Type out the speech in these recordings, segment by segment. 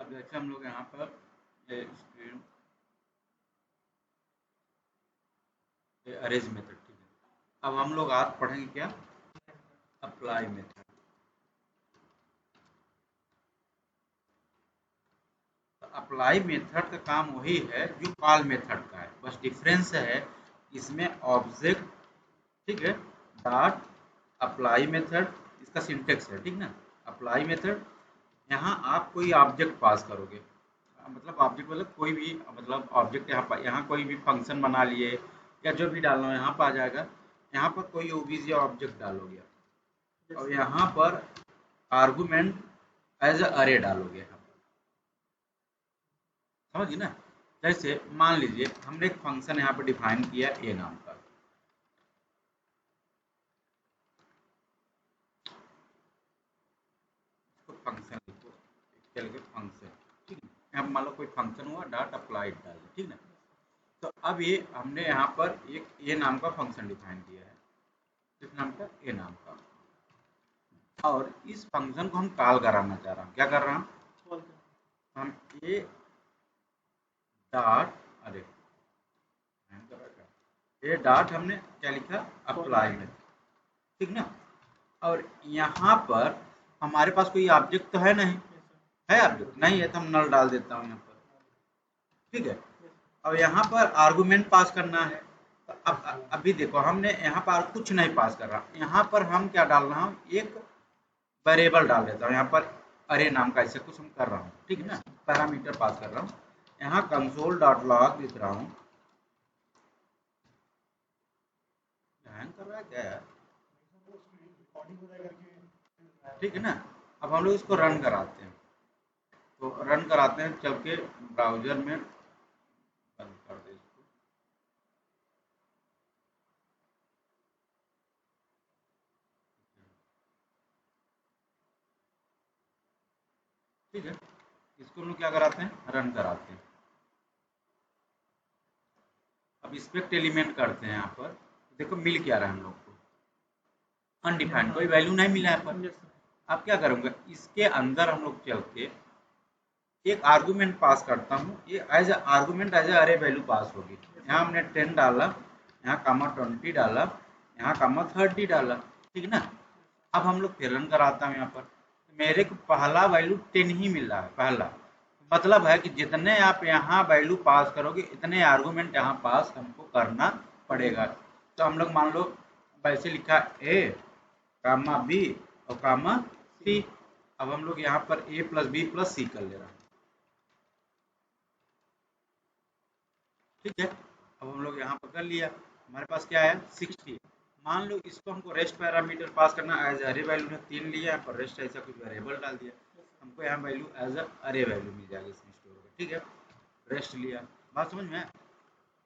अब जैसे हम लोग यहाँ पर स्क्रीन अरेज मेथड, ठीक है। अब हम लोग आज पढ़ेंगे क्या, अप्लाई मेथड। अप्लाई मेथड का काम वही है जो कॉल मेथड का है, बस डिफरेंस है इसमें ऑब्जेक्ट, ठीक है, डॉट अप्लाई मेथड इसका सिंटेक्स है, ठीक ना। अप्लाई मेथड, यहाँ आप कोई ऑब्जेक्ट पास करोगे, मतलब ऑब्जेक्ट मतलब कोई भी, मतलब ऑब्जेक्ट यहाँ पर, यहाँ कोई भी फंक्शन बना लिए या जो भी डालना है यहाँ पर आ जाएगा। यहाँ पर कोई ओबीजे ऑब्जेक्ट डालोगे और यहाँ पर आर्गुमेंट एज अ अरे डालोगे यहाँ पर, समझिए ना। जैसे मान लीजिए हमने एक फंक्शन यहाँ पर डिफाइन किया ए नाम का, तो फंक्शन लिखो, क्या लिखे फंक्शन, ठीक है। यहाँ मान लो कोई फंक्शन हुआ, डॉट अप्लाइड डाल दिया, ठीक ना। तो अब ये हमने यहाँ पर एक ए नाम का फंक्शन डिफाइन किया है, किस नाम का, ए नाम का। और इस फंक्शन को हम कॉल कराना चाह रहा हूँ, क्या कर रहा हूँ, हम ए डॉट, अरे ए डॉट हमने क्या लिखा, अप्लाई में, ठीक ना। और यहाँ पर हमारे पास कोई ऑब्जेक्ट तो है नहीं, है ऑब्जेक्ट नहीं है, तो हम नल डाल देता हूँ यहाँ पर, ठीक है। अब यहाँ पर आर्गुमेंट पास करना है, तो अब अभी देखो हमने यहाँ पर कुछ नहीं पास कर रहा, यहाँ पर हम क्या डाल रहा हूँ, एक वेरिएबल डाल देता हूँ यहाँ पर, अरे नाम का ऐसे कुछ हम कर रहा हूँ, ठीक है ना, पैरामीटर पास कर रहा हूँ। यहाँ कंसोल डॉट लॉग लिख रहा हूँ, हैंग कर रहा है क्या यार, ठीक है ना। अब हम लोग इसको रन कराते हैं, तो रन कराते हैं चल के ब्राउजर में, बंद कर दे इसको, ठीक है। इसको हम लोग क्या कराते हैं, रन कराते हैं। अब इंस्पेक्ट एलिमेंट करते हैं, यहाँ पर देखो मिल क्या रहा है हम लोग को, अनडिफाइंड, कोई वैल्यू नहीं मिला है पर। अब क्या करूँगा, इसके अंदर हम लोग चल के एक आर्गुमेंट पास करता हूँ, ये एज आर्गुमेंट एज अरे वैल्यू पास होगी। यहाँ हमने 10 डाला, यहाँ कामा 20 डाला, यहाँ कामा 30 डाला, ठीक ना। अब हम लोग फिर रन कराता हूँ यहाँ पर, मेरे को पहला वैल्यू 10 ही मिल रहा है, पहला मतलब है कि जितने आप यहाँ वैल्यू पास करोगे इतने आर्गुमेंट यहाँ पास हमको करना पड़ेगा। तो हम लोग मान लो वैसे लिखा ए कामा बी और कामा सी। अब हम लोग यहाँ पर ए प्लस बी प्लस सी कर ले रहे हैं, ठीक है। अब हम लोग यहाँ पर कर लिया, हमारे पास क्या है 60। मान लो इसको हमको रेस्ट पैरामीटर पास करना, एज अरे वैल्यू ने 3 लिया, यहाँ पर रेस्ट ऐसा कुछ वेरिएबल डाल दिया, हमको यहाँ वैल्यू एज अरे वैल्यू मिल जाएगी इसमें स्टोर होकर, ठीक है। रेस्ट लिया, बात समझ में।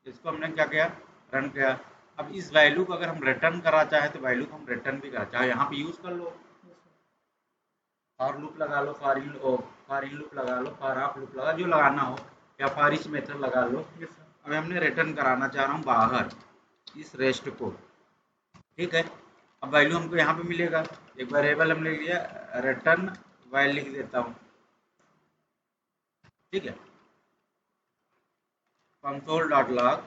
इसको हमने क्या किया, रन किया। अब इस वैल्यू को अगर हम रिटर्न करा चाहे तो वैल्यू को हम रिटर्न भी करा चाहे यहाँ पे यूज कर लो, फॉर लूप लगा लो, फॉर इन लूप लगा लो, फॉर आप लूप लगा, जो लगाना हो, या फॉर इच मेथड लगा लो। अब हमने रिटर्न कराना चाह रहा हूँ बाहर इस रेस्ट को, ठीक है। अब वैल्यू हमको यहाँ पे मिलेगा, एक वेरिएबल हमने लिया, रिटर्न वैल्यू लिख देता हूँ, ठीक है। Console dot log,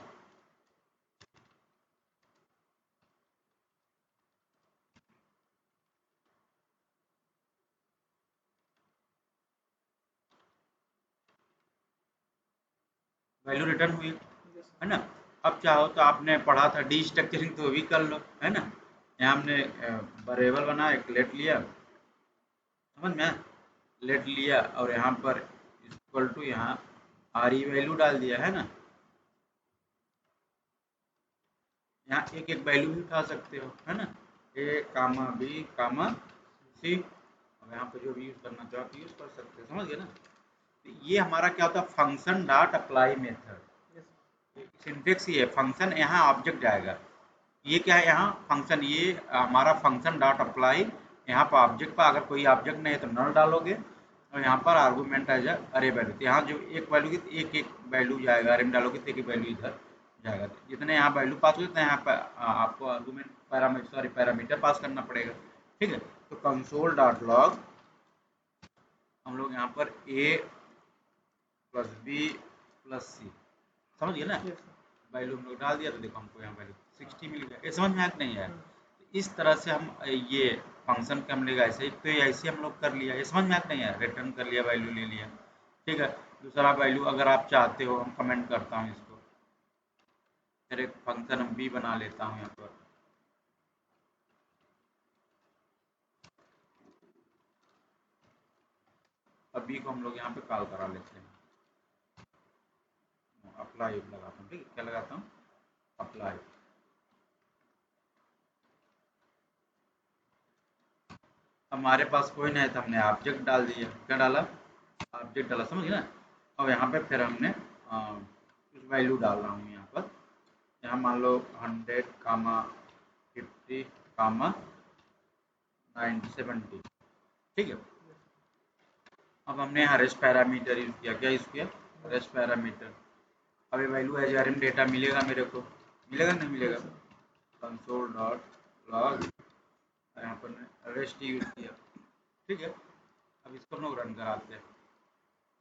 value return हुई, है ना। अब चाहो तो आपने पढ़ा था डी स्ट्रक्चरिंग, तो भी कर लो, है ना। यहाँ हमने वेरिएबल बना, एक लेट लिया, समझ में, लेट लिया और यहाँ पर इक्वल टू, यहाँ आर ई वैल्यू डाल दिया, है ना। यहाँ एक एक वैल्यू भी उठा सकते हो, है ना, ए कामा बी कामा सी। अब यहाँ पे जो भी यूज करना चाहो आप यूज कर सकते हो, समझ गए ना। तो ये हमारा क्या होता है, function dot apply method, syntax ये है, फंक्शन यहाँ ऑब्जेक्ट जाएगा, ये क्या है यहाँ फंक्शन, ये हमारा फंक्शन डॉट अप्लाई, यहाँ पर ऑब्जेक्ट पर अगर कोई ऑब्जेक्ट नहीं है तो नल डालोगे, और यहाँ पर आर्गूमेंट एज अरे वैल्यू, तो यहाँ जो एक वैल्यू की एक एक वैल्यू जाएगा, अरे में डालोगे तो एक एक वैल्यू इधर जाएगा, तो जितने यहाँ वैल्यू पास होते हैं यहाँ पर आपको argument parameter, sorry parameter pass करना पड़ेगा, ठीक है। तो कंसोल डॉट लॉग हम लोग यहाँ पर ए प्लस बी प्लस सी, समझ गए ना। वैल्यू हम लोग डाल दिया तो देखो हमको यहाँ वैल्यू 60 मिल गया। ये समझ में आया कि नहीं आया? इस तरह से हम ये फंक्शन का हम लोग ऐसे ही, तो ऐसे हम लोग कर लिया। ये समझ में आया कि नहीं आया? रिटर्न कर लिया, वैल्यू ले लिया, ठीक है। दूसरा वैल्यू अगर आप चाहते हो, हम कमेंट करता हूँ इसको, फिर एक फंक्शन हम बी बना लेता हूँ यहाँ पर। अब बी को हम लोग यहाँ पे कॉल करा लेते हैं, अप्लाई लगाता हूँ, ठीक है। क्या लगाता हूँ? अप्लाई। हमारे पास कोई नहीं था, हमने ऑब्जेक्ट डाल दिया। क्या डाला? ऑब्जेक्ट डाला, समझ गए ना। अब यहाँ पे फिर हमने कुछ वैल्यू डाल रहा हूँ यहाँ पर। यहाँ मान लो 100 कामा 50 कामा 70, ठीक है। अब हमने यहाँ रेस्ट पैरामीटर यूज किया। क्या यूज किया? Rest parameter. अब ये value as R M data मिलेगा मेरे को, मिलेगा नहीं मिलेगा? कंसोल डॉट लॉग, यहाँ पर रेस्ट यूज किया, ठीक है। अब इसको हम लोग रन कराते हैं,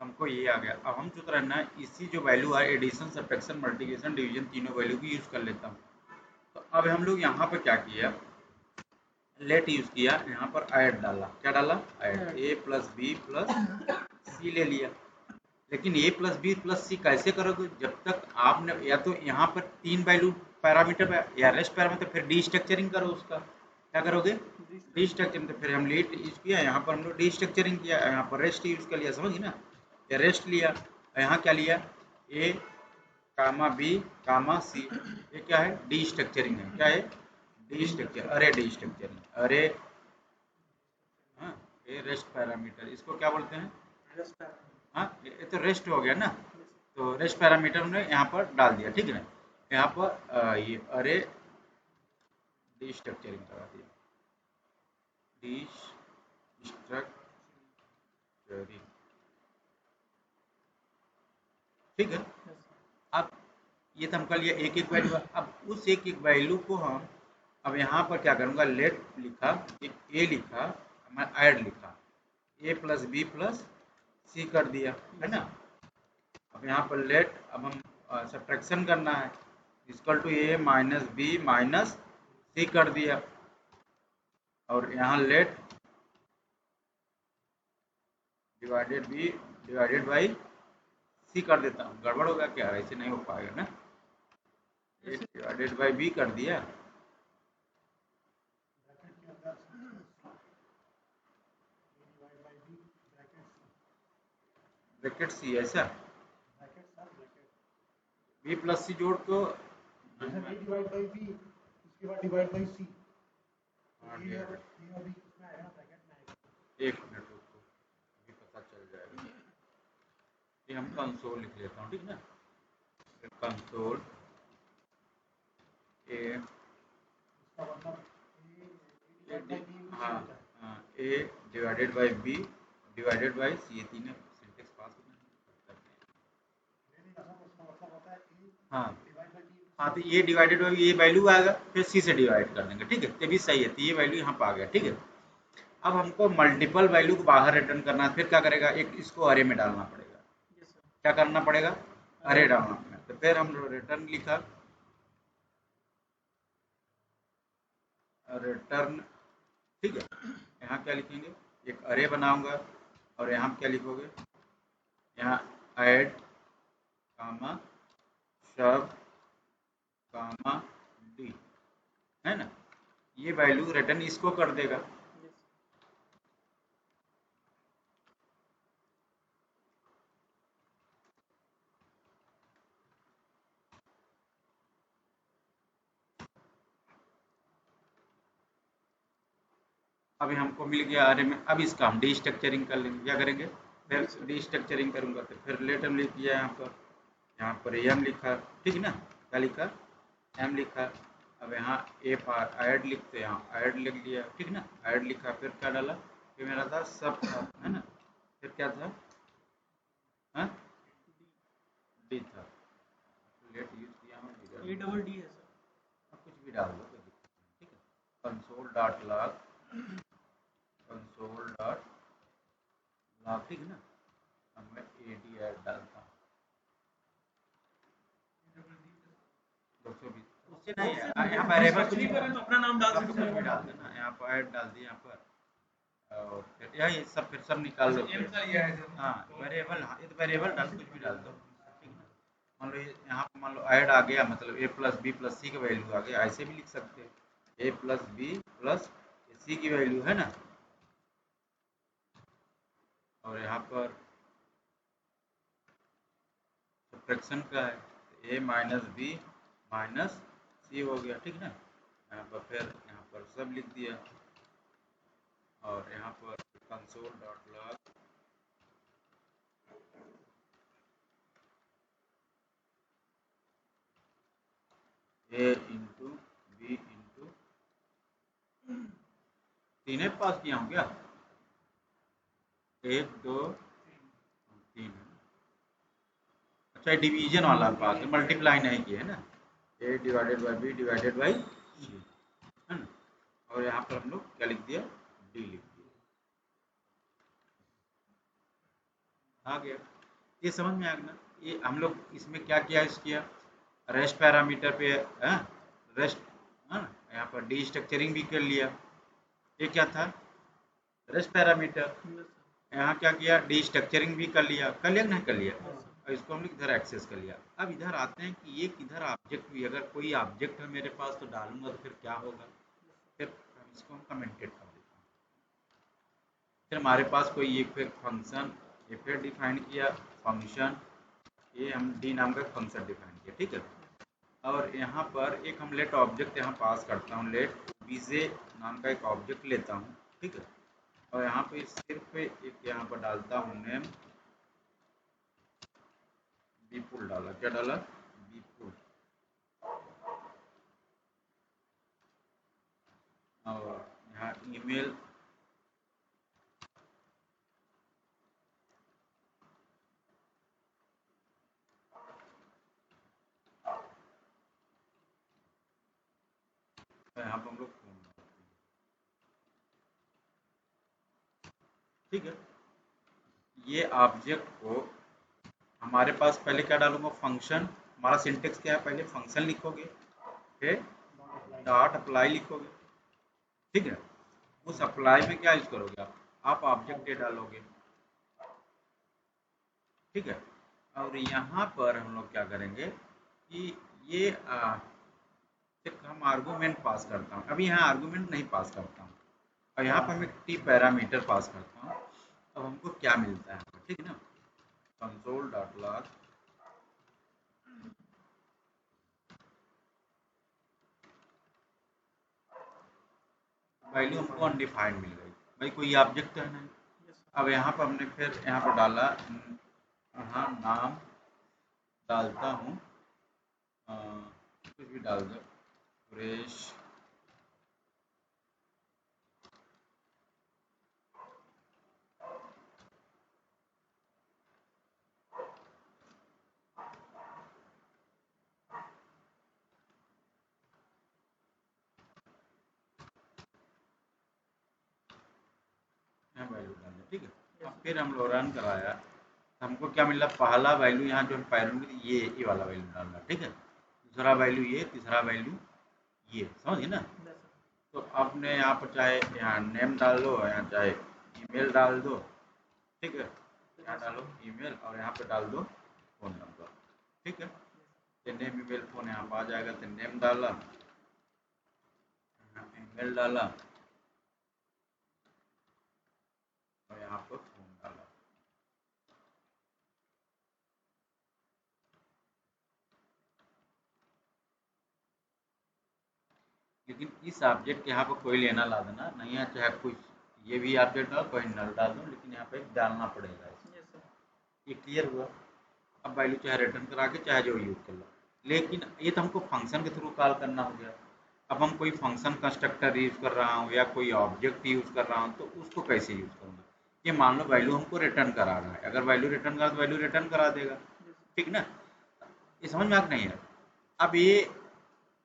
हमको ये आ गया। अब हम जो करना है, इसी जो वैल्यू है एडिशन सब्ट्रैक्शन मल्टीप्लिकेशन डिवीजन तीनों वैल्यू की यूज कर लेता हूँ। तो अब हम लोग यहाँ पर क्या किया, लेट यूज किया, यहाँ पर ऐड डाला। क्या डाला? ऐड। ए प्लस बी प्लस सी ले लिया। लेकिन ए प्लस बी प्लस सी कैसे करोगे? जब तक आपने या तो यहाँ पर 3 वैल्यू पैरामीटर या रेस्ट पैरामीटर, फिर डी स्ट्रक्चरिंग करो उसका। क्या करोगे? D structuring. तो फिर हम लेट यूज किया, यहाँ पर हम लोग डी स्ट्रक्चरिंग किया, यहाँ पर रेस्ट यूज कर लिया, समझिए ना। या रेस्ट लिया, यहाँ क्या लिया? ए कामा बी कामा सी। ये क्या है? डी स्ट्रक्चरिंग है। क्या है? डी स्ट्रक्चर, अरे डी स्ट्रक्चरिंग, अरे हाँ, ये रेस्ट पैरामीटर, इसको क्या बोलते हैं? हाँ, ये तो रेस्ट हो गया ना। तो रेस्ट पैरामीटर हमने यहाँ पर डाल दिया, ठीक है ना। यहाँ पर ये अरे डी स्ट्रक्चरिंग करा दिया, डी स्ट्रक्चरिंग, ठीक है। अब ये तो हम कर लिया एक एक वैल्यू। अब उस एक एक वैल्यू को हम अब यहाँ पर क्या करूँगा, लेट लिखा, एक ए लिखा, मैं ऐड लिखा, ए प्लस बी प्लस सी कर दिया, है ना। अब यहाँ पर लेट, अब हम सब्ट्रैक्शन करना है, equal to A minus B minus C कर दिया। और यहाँ let divided B divided by C कर देता हूँ। गड़बड़ होगा क्या? ऐसे नहीं हो पाएगा ना। ए डिवाइडेड बाई बी कर दिया, ब्रैकेट सी, ऐसा बी प्लस सी जोड़ को डिवाइड बाई बी, उसके बाद डिवाइड बाई सी। एक मिनट रुको, अभी पता चल जाएगा। ये हम कंसोल लिख लेता हूँ, ठीक है ना। कंसोल ए, हाँ हाँ, A divided by B divided by C, ये तीनों सिंटेक्स पास हो गए। हाँ हाँ, तो ये डिवाइडेड बाई ये वैल्यू आएगा, फिर सी से डिवाइड कर देंगे, ठीक है। ये भी सही है, तो ये वैल्यू यहाँ पर आ गया, ठीक है। अब हमको मल्टीपल वैल्यू को बाहर रिटर्न करना है, फिर क्या करेगा, एक इसको अरे में डालना पड़ेगा। क्या करना पड़ेगा? अरे डालना पड़ेगा। तो फिर हम रिटर्न लिखा, रिटर्न, ठीक है। यहाँ क्या लिखेंगे, एक अरे बनाऊंगा, और यहाँ क्या लिखोगे, यहाँ ऐड कामा सब कामा डी, है ना। ये वैल्यू रिटर्न इसको कर देगा। अभी हमको मिल गया अरे में। अब इसका हम डी स्ट्रक्चरिंग कर लेंगे। क्या करेंगे? फिर डी स्ट्रक्चरिंग करूंगा, तो फिर लेट एम लिख दिया यहाँ पर एम लिखा, ठीक है ना। क्या लिखा? एम लिखा। अब यहाँ ए पार ऐड लिखते, यहाँ ऐड लिख लिया, ठीक है ना। ऐड लिखा, फिर क्या डाला, फिर मेरा था सब था, है ना। फिर क्या था, हाँ डी था, लेट यूज किया हूँ, ए डबल डी है सर। कुछ भी डाल दो, कोई दिक्कत नहीं, ठीक है। Console dot log, console dot log, ठीक है ना। अब मैं AD ऐड डालता हूँ 220, उससे नहीं है यहाँ वेरिएबल कुछ भी करें तो अपना नाम डाल आप तो सकते कुछ भी डाल देना, यहाँ पर ऐड डाल दिया यहाँ पर, और फिर यही सब फिर सब निकाल लो फिर। हाँ वेरिएबल, हाँ ये तो वेरिएबल डाल कुछ भी डाल दो, ठीक है। मान लो यहाँ पर मान लो ऐड आ गया, मतलब a प्लस बी प्लस सी का वैल्यू आ गया, ऐसे भी लिख सकते हैं a प्लस बी प्लस सी की वैल्यू है ना, और यहाँ पर सब्ट्रैक्शन का है a माइनस बी माइनस सी हो गया, ठीक है ना। यहाँ पर फिर यहाँ पर सब लिख दिया, और यहाँ पर console dot log a into B into, तीन पास किया हूँ क्या, 1 2 3, अच्छा डिवीजन वाला पास है, मल्टीप्लाई नहीं किया है ना, a divided by B divided by C है ना, और यहाँ पर हम लोग क्या लिख दिया, डी लिख दिया, आ गया। ये समझ में आ गया ना, ये हम लोग इसमें क्या किया, किया रेस्ट पैरामीटर पे है, रेस्ट है ना, यहाँ पर डी स्ट्रक्चरिंग भी कर लिया, ये क्या था रेस्ट पैरामीटर, यहाँ क्या किया डी स्ट्रक्चरिंग भी कर लिया कि नहीं कर लिया, और इसको हम लोग इधर एक्सेस कर लिया। अब इधर आते हैं कि ये किधर ऑब्जेक्ट भी, अगर कोई ऑब्जेक्ट है मेरे पास तो डालूंगा तो फिर क्या होगा, फिर इसको हम कमेंटेड कर देते हैं। फिर हमारे पास कोई एक फिर फंक्शन ये फिर डिफाइन किया, फंक्शन ये हम डी नाम का फंक्शन डिफाइन किया, ठीक है। और यहाँ पर एक हम लेट ऑब्जेक्ट यहाँ पास करता हूँ, लेट बीजे नाम का एक ऑब्जेक्ट लेता हूँ, ठीक है। और यहाँ पे सिर्फ एक यहाँ पर डालता हूँ नेम, विपुल डाला, क्या डाला विपुल, और यहाँ ईमेल यहाँ पर हम लोग फोन डालते हैं, ठीक है। ये ऑब्जेक्ट को हमारे पास पहले क्या डालूंगा, फंक्शन, हमारा सिंटेक्स क्या है, पहले फंक्शन लिखोगे फिर डॉट अप्लाई लिखोगे, ठीक है। उस अप्लाई में क्या यूज करोगे आप ऑब्जेक्ट डे डालोगे, ठीक है। और यहाँ पर हम लोग क्या करेंगे कि ये एक हम आर्गूमेंट पास करता हूँ, अभी यहाँ आर्गूमेंट नहीं पास करता हूँ, और यहाँ पर मैं टी पैरामीटर पास करता हूँ। अब हमको क्या मिलता है, ठीक है ना, कंसोल डॉट लॉग वैल्यू हमको अनडिफाइंड मिल गई, भाई कोई ऑब्जेक्ट है नहीं। अब यहाँ पर हमने फिर यहाँ पर डाला, यहाँ नाम डालता हूँ, कुछ भी डाल दो, सुरेश वैल्यू डाल दिया, ठीक है। अब फिर हम लोग रन कराया, हमको क्या मिला, पहला वैल्यू यहाँ जो पैरामीटर ये वाला वैल्यू डालना, ठीक है। दूसरा वैल्यू ये, तीसरा वैल्यू ये, समझिए ना। तो आपने यहाँ पर चाहे यहाँ नेम डाल दो, यहाँ चाहे ईमेल डाल दो, ठीक है। यहाँ डालो ईमेल और यहाँ पे डाल दो फ़ोन नंबर, ठीक है। तो नेम ईमेल फ़ोन यहाँ पर आ जाएगा, तो नेम डाला, ईमेल डाला और यहाँ पर फ़ोन डाला, लेकिन इस ऑब्जेक्ट के यहाँ पर कोई लेना ला देना नहीं है, चाहे कुछ ये भी ऑब्जेक्ट डालो, कोई नल डाल दो, लेकिन यहाँ पे डालना पड़ेगा, ये क्लियर हुआ। अब वैल्यू चाहे रिटर्न करा के चाहे जो यूज़ कर लो, लेकिन ये तो हमको फंक्शन के थ्रू कॉल करना हो गया। अब हम कोई फंक्शन कंस्ट्रक्टर यूज़ कर रहा हूँ या कोई ऑब्जेक्ट यूज़ कर रहा हूँ, तो उसको कैसे यूज़ करूँगा, ये मान लो वैल्यू हमको रिटर्न करा रहा है, अगर वैल्यू रिटर्न करा तो वैल्यू रिटर्न करा देगा, ठीक ना। ये समझ में आ नहीं है। अब ये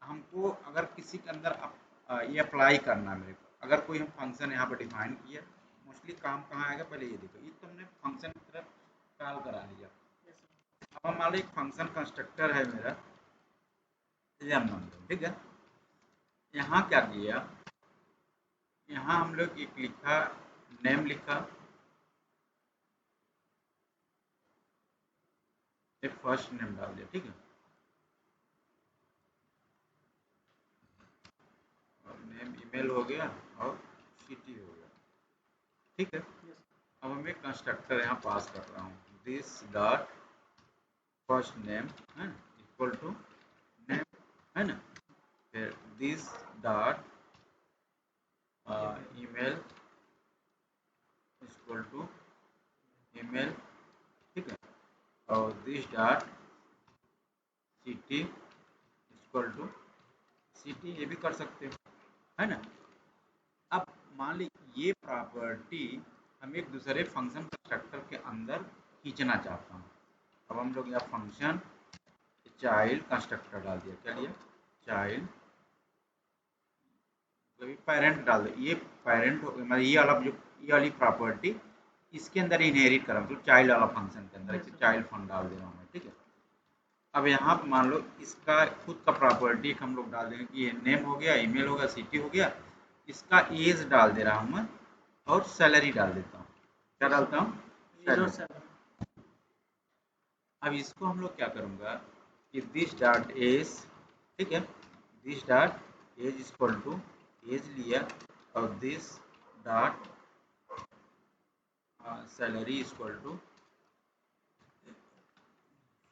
हमको अगर किसी के अंदर ये अप्लाई करना है मेरे को, अगर कोई हम फंक्शन यहाँ पर डिफाइन किया, मोस्टली काम कहाँ आएगा, पहले ये देखो, ये तो हमने फंक्शन की तरफ कॉल करा लिया। अब हम मान लो एक फंक्शन कंस्ट्रक्टर है मेरा एम नंबर, ठीक है। यहाँ क्या किया, यहाँ हम लोग एक लिखा नेम लिखा, एक फर्स्ट नेम डाल दिया, ठीक है, और नेम ईमेल हो गया और सिटी हो गया, ठीक है। अब हम एक कंस्ट्रक्टर यहाँ पास कर रहा हूँ, दिस डॉट फर्स्ट नेम है इक्वल टू नेम, है ना, फिर this dot email equal to email, ठीक है, और this dot city equal to city, ये भी कर सकते हो, है ना। अब मान ली ये प्रॉपर्टी हम एक दूसरे फंक्शन कंस्ट्रक्टर के अंदर खींचना चाहता हूँ। अब हम लोग यहाँ फंक्शन चाइल्ड कंस्ट्रक्टर डाल दिया, क्या लिया, चाइल्ड, मतलब पेरेंट डाल दिया, ये पेरेंट मतलब ये वाला जो ये वाली प्रॉपर्टी इसके अंदर इनहेरिट करा, मतलब चाइल्ड वाला फंक्शन के अंदर चाइल्ड फंड डाल दे रहा हूँ मैं, ठीक है। अब यहाँ पर मान लो इसका खुद का प्रॉपर्टी हम लोग डाल देंगे कि ये नेम हो गया, ईमेल हो गया, सिटी हो गया, इसका एज डाल दे रहा हूँ मैं और सैलरी डाल देता हूँ, क्या डालता हूँ, सैलरी। अब इसको हम लोग क्या करूँगा कि दिस डॉट एज, ठीक है, this dot age equal to age लिया और this dot salary equal to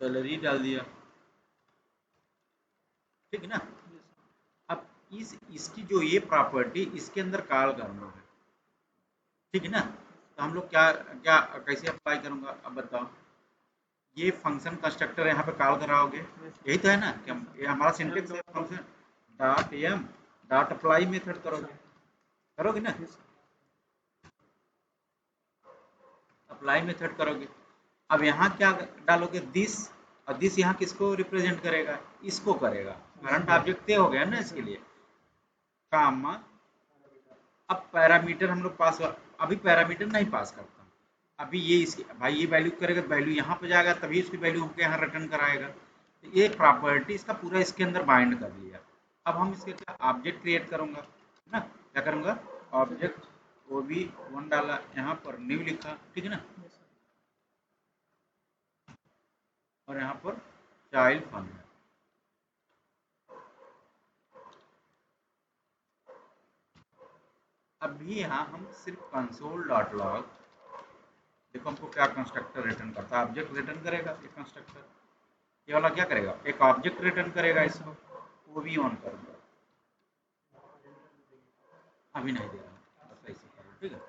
salary डाल दिया, ठीक है ना। अब इसकी जो ये प्रॉपर्टी इसके अंदर कॉल करना है, ठीक है ना। तो हम लोग क्या क्या कैसे अप्लाई करूँगा, अब बताओ। ये फंक्शन कंस्ट्रक्टर यहाँ पे कॉल कराओगे, यही तो है ना कि ये हमारा सिंटेक्स है, function dot M dot apply method करोगे ना, अप्लाई मेथड करोगे। अब यहाँ क्या डालोगे, दिस, और दिस यहाँ किसको रिप्रेजेंट करेगा, इसको करेगा, करंट ऑब्जेक्ट तय हो गया ना इसके लिए, काम। अब पैरामीटर हम लोग पास, अभी पैरामीटर नहीं पास करता, अभी ये इसकी भाई ये वैल्यू करेगा, वैल्यू यहाँ पे जाएगा तभी उसकी वैल्यू हमको यहाँ रिटर्न कराएगा। तो ये प्रॉपर्टी इसका पूरा इसके अंदर बाइंड कर लिया। अब हम इसके क्या ऑब्जेक्ट क्रिएट करूँगा ना, क्या करूँगा, ऑब्जेक्ट वो भी वन डाला, यहाँ पर न्यू लिखा, ठीक है ना, और यहाँ पर चाइल्ड फन है। अभी यहाँ हम सिर्फ कंसोल डॉट लॉग, देखो हमको क्या कंस्ट्रक्टर रिटर्न करता है, ऑब्जेक्ट रिटर्न करेगा ये कंस्ट्रक्टर, ये वाला क्या करेगा, एक ऑब्जेक्ट रिटर्न करेगा, इसको वो भी ऑन करूँगा, अभी नहीं दे रहा, बस ऐसे करो, ठीक है।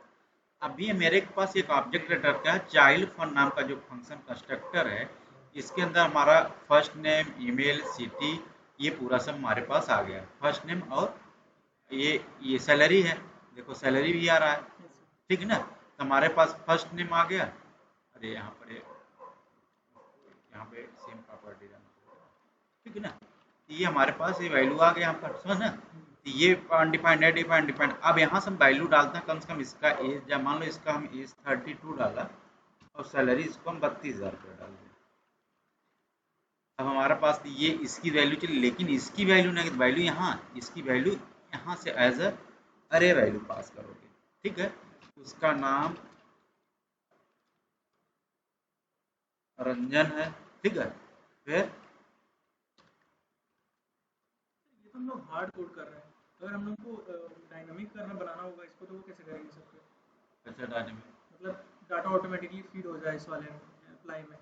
अभी मेरे पास एक ऑब्जेक्ट रिटर्न का चाइल्ड फन नाम का जो फंक्शन कंस्ट्रक्टर है, इसके अंदर हमारा फर्स्ट नेम, ईमेल, सिटी, ये पूरा सब हमारे पास आ गया, फर्स्ट नेम, और ये सैलरी है, देखो सैलरी भी आ रहा है, ठीक है ना। तो हमारे पास फर्स्ट नेम आ गया, अरे यहाँ पे सेम प्रॉपर्टी रहना, ठीक है ना। ये हमारे पास ये वैल्यू आ गया यहाँ पर, समझ ना, ये अनडिफाइंड है, डिफाइंड डिफाइंड। अब यहाँ से हम वैल्यू डालते हैं, कम से कम इसका एज, जब मान लो इसका हम एज 32 डाला और सैलरी इसको हम 32,000 रुपये डाल दें। अब हमारे पास ये इसकी वैल्यू चली, लेकिन इसकी वैल्यू नहीं, वैल्यू यहाँ, इसकी वैल्यू यहाँ से एज अ अरे वैल्यू पास करोगे, ठीक है। उसका नाम रंजन है, ठीक है। फिर ये तो हम लोग हार्ड कोड कर रहे हैं, अगर हम लोग को डायनामिक करना बनाना होगा इसको, तो वो कैसे करेंगे सबके, अच्छा डायनेमिक, मतलब डाटा ऑटोमेटिकली फीड हो जाए इस वाले अप्लाई में,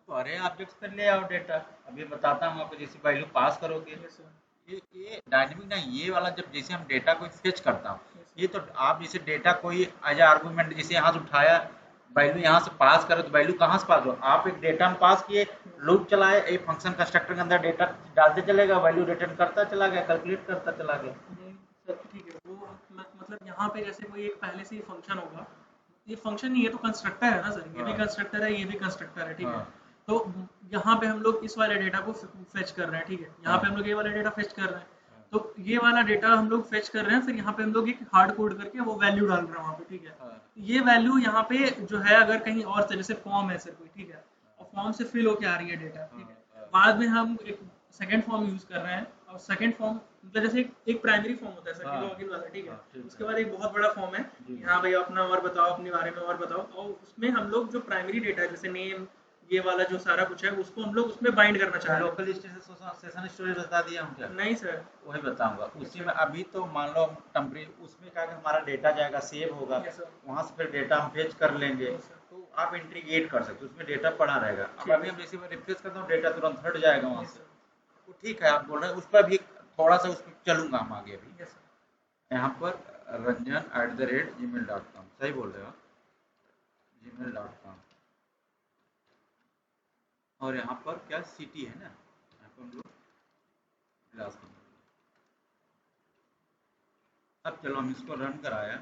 तो अरे ऑब्जेक्ट्स पर ले आओ डेटा, अभी बताता हूँ आपको, जैसे वैल्यू पास करोगे, यस सर, ये डायनेमिक नहीं, ये वाला जब जैसे हम डेटा को फेच करता हूँ, ये तो आप जैसे डेटा कोई एज आर्गूमेंट जैसे यहाँ से उठाया, वैल्यू यहाँ से पास करो, तो वैल्यू कहाँ से पास हो, आप एक डेटा में पास किए, लूप चलाए, एक फंक्शन कंस्ट्रक्टर के अंदर डेटा डालते चलेगा, वैल्यू रिटर्न करता चला गया, कैलकुलेट करता चला गया। सर ठीक है, वो मतलब यहाँ पे जैसे कोई एक पहले से ही फंक्शन होगा, ये फंक्शन नहीं है तो कंस्ट्रक्टर है ना सर, ये भी कंस्ट्रक्टर है, ये भी कंस्ट्रक्टर है, ठीक है। तो यहाँ पे हम लोग इस वाले डेटा को फेच कर रहे हैं, ठीक है, यहाँ पे हम लोग ये वाला डेटा फेच कर रहे हैं, तो ये वाला डेटा हम लोग फेच कर रहे हैं, फिर यहाँ पे हम लोग एक हार्ड कोड करके वो वैल्यू डाल रहे हैं वहाँ पे, ठीक है। हाँ, ये वैल्यू यहाँ पे जो है अगर कहीं और से, जैसे फॉर्म है सर कोई, ठीक है, और फॉर्म से फिल होके आ रही है डेटा, ठीक है, हाँ, बाद में हम एक सेकंड फॉर्म यूज कर रहे हैं, और सेकंड फॉर्म मतलब जैसे एक प्राइमरी फॉर्म होता है सर, हाँ, लॉगिन वाला, ठीक है, हाँ, ठीक उसके है। बाद एक बहुत बड़ा फॉर्म है जी। कि हाँ भाई अपना और बताओ, अपने बारे में और बताओ, और उसमें हम लोग जो प्राइमरी डेटा है जैसे नेम, ये वाला जो सारा कुछ है, उसको हम लोग उसमें बाइंड करना चाह रहे लोकल सेशन स्टोरेज बता दिया हूँ क्या? हैं। नहीं सर। वही बताऊंगा उसी में। अभी तो मान लो टेम्परेरी उसमें क्या कि हमारा डेटा जाएगा, सेव होगा, Yes, sir. वहां से फिर डेटा हम फेच कर लेंगे, Yes, sir. तो आप इंटीग्रेट कर सकते हो, उसमें डेटा पड़ा रहेगा। अब ठीक अभी है। हम जैसे रिफ्रेश करता हूँ डेटा तुरंत हट जाएगा वहां Yes, से, sir. तो ठीक है। आप बोल रहे हैं उस पर भी थोड़ा सा उस पर चलूंगा हम आगे। अभी Yes, sir. यहाँ पर ranjan@gmail.com, सही बोल रहे हो, gmail.com, और यहाँ पर क्या सिटी है ना, यहाँ पर हम लोग बिलासपुर। अब चलो हम इसको रन कराया,